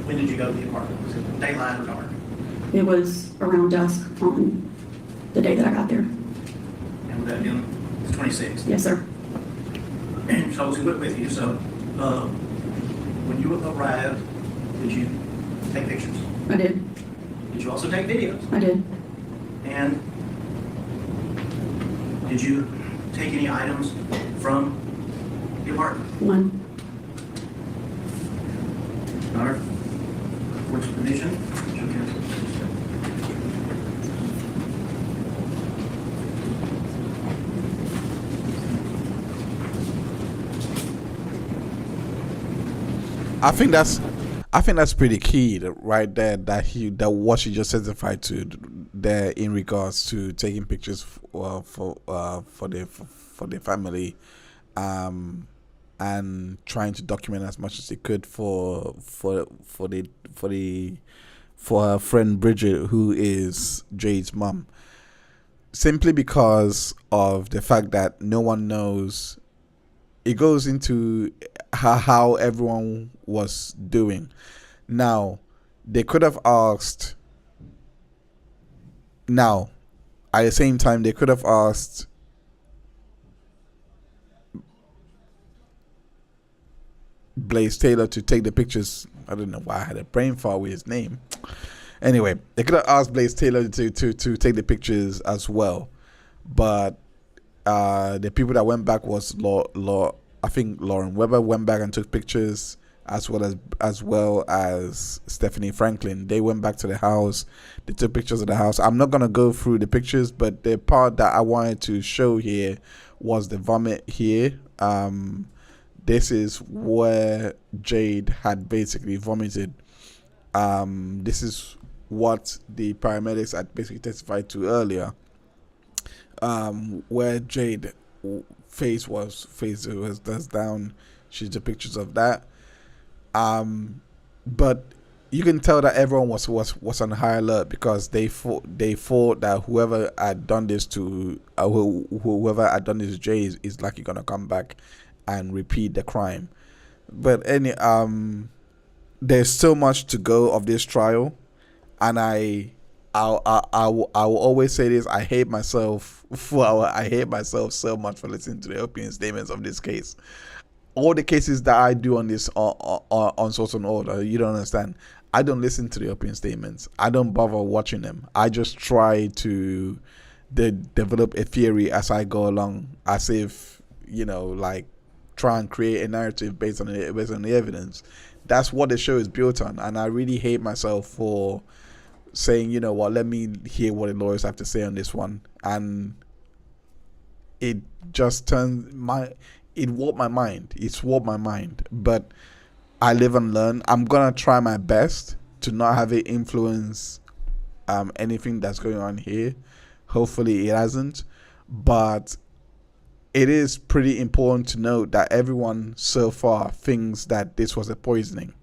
When did you go to the apartment? Was it daylight or dark? It was around dusk on the day that I got there. And would that have been the 26th? Yes, sir. And so he went with you, so when you arrived, did you take pictures? I did. Did you also take videos? I did. And did you take any items from the apartment? One. Or which provision? I think that's pretty key right there, that what she just testified to there in regards to taking pictures for the family, and trying to document as much as they could for her friend Bridget, who is Jade's mom, simply because of the fact that no one knows. It goes into how everyone was doing. Now, they could have asked. Now, at the same time, they could have asked Blaise Taylor to take the pictures. I don't know why I had a brain fart with his name. Anyway, they could have asked Blaise Taylor to take the pictures as well, but the people that went back was I think Lauren Weber went back and took pictures, as well as Stephanie Franklin. They went back to the house. They took pictures of the house. I'm not gonna go through the pictures, but the part that I wanted to show here was the vomit here. This is where Jade had basically vomited. This is what the paramedics had basically testified to earlier, where Jade face was down. She's the pictures of that. But you can tell that everyone was on high alert, because they thought that whoever had done this to Jay is likely gonna come back and repeat the crime. But there's so much to go of this trial, and I will always say this: I hate myself so much for listening to the opening statements of this case. All the cases that I do on this on source and order, you don't understand. I don't listen to the opening statements. I don't bother watching them. I just try to develop a theory as I go along, as if, like, try and create a narrative based on the evidence. That's what the show is built on, and I really hate myself for saying, you know what, let me hear what the lawyers have to say on this one. And it just it warped my mind. It's warped my mind. But I live and learn. I'm gonna try my best to not have it influence anything that's going on here. Hopefully it hasn't. But it is pretty important to note that everyone so far thinks that this was a poisoning.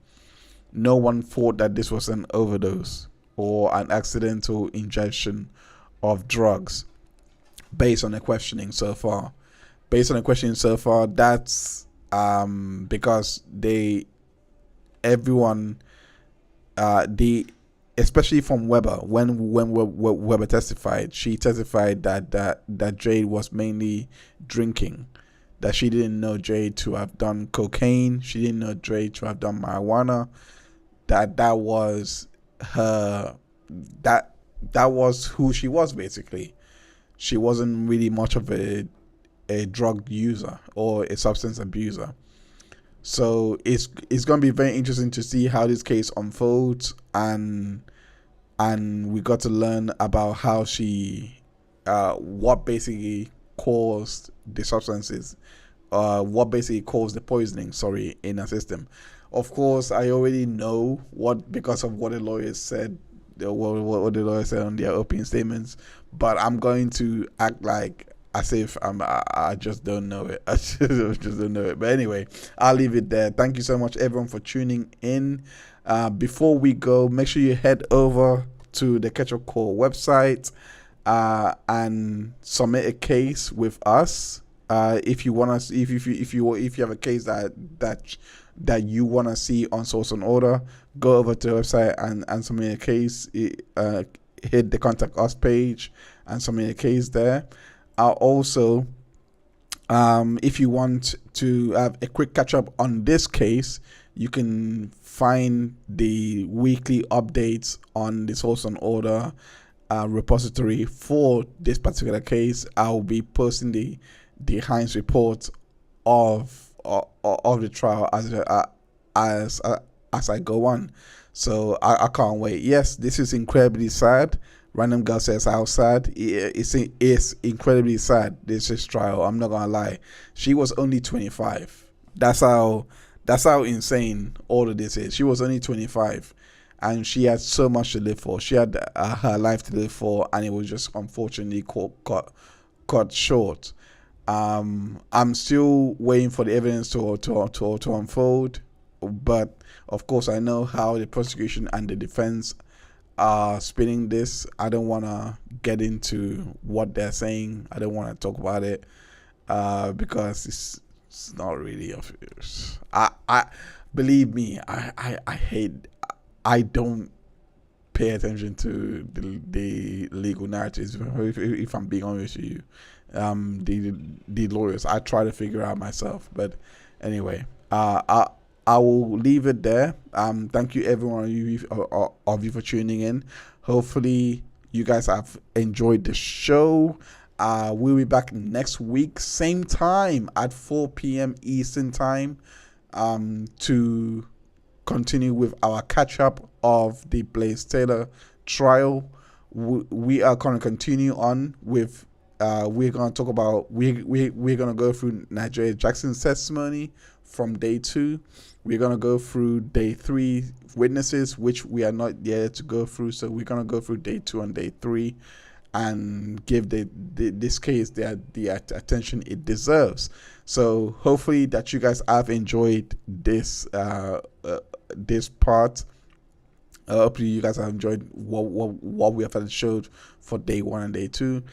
No one thought that this was an overdose or an accidental ingestion of drugs based on the questioning so far. Based on the questioning so far, that's because especially from Weber, when Weber testified, she testified that Jade was mainly drinking, that she didn't know Jade to have done cocaine, she didn't know Jade to have done marijuana, that was her, that was who she was basically. She wasn't really much of a drug user or a substance abuser. So it's going to be very interesting to see how this case unfolds, and we got to learn about how she what basically caused the substances, what basically caused the poisoning, in her system. Of course, I already know because of what the lawyers said, what the lawyers said on their opening statements, but I'm going to act like as if I just don't know it. I just don't know it. But anyway, I'll leave it there. Thank you so much, everyone, for tuning in. Before we go, make sure you head over to the Ketchup Call website and submit a case with us. If you want to, if you have a case that you want to see on Source and Order, go over to the website and submit a case. Hit the Contact Us page and submit a case there. Also, if you want to have a quick catch up on this case, you can find the weekly updates on the Source and Order repository for this particular case. I'll be posting the Heinz report of the trial as I go on. So I can't wait. Yes, this is incredibly sad. Random Girl says how sad. It's incredibly sad, this trial. I'm not gonna lie. She was only 25. That's how insane all of this is. She was only 25, and she had so much to live for. She had her life to live for, and it was just unfortunately cut short. I'm still waiting for the evidence to unfold, but of course I know how the prosecution and the defense are spinning this. I don't want to get into what they're saying. I don't want to talk about it because it's not really obvious. I believe me, I don't pay attention to the legal narratives, if I'm being honest with you. The lawyers, I try to figure out myself, but anyway, I will leave it there. Thank you, everyone of you for tuning in. Hopefully you guys have enjoyed the show. We'll be back next week, same time at 4 p.m. Eastern time, to continue with our catch up of the Blaise Taylor trial. We are going to continue on with we're going to talk about we're going to go through Nigeria Jackson's testimony from day 2. We're going to go through day 3 witnesses, which we are not yet to go through, so we're going to go through day 2 and day 3 and give this case the attention it deserves. So hopefully that you guys have enjoyed this this part. Hopefully you guys have enjoyed what we have showed for day 1 and day 2.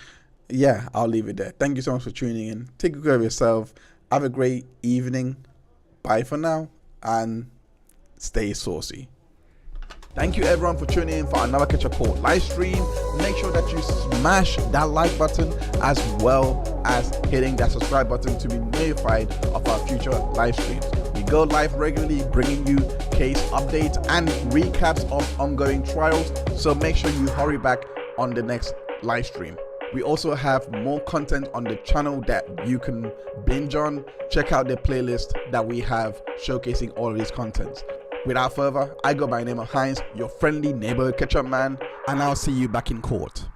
Yeah, I'll leave it there. Thank you so much for tuning in. Take good care of yourself. Have a great evening. Bye for now and stay saucy. Thank you everyone for tuning in for another Catch Up Call live stream. Make sure that you smash that like button as well as hitting that subscribe button to be notified of our future live streams. We go live regularly, bringing you case updates and recaps of ongoing trials, so make sure you hurry back on the next live stream. We also have more content on the channel that you can binge on. Check out the playlist that we have showcasing all of these contents. Without further, I go by the name of Heinz, your friendly neighborhood ketchup man, and I'll see you back in court.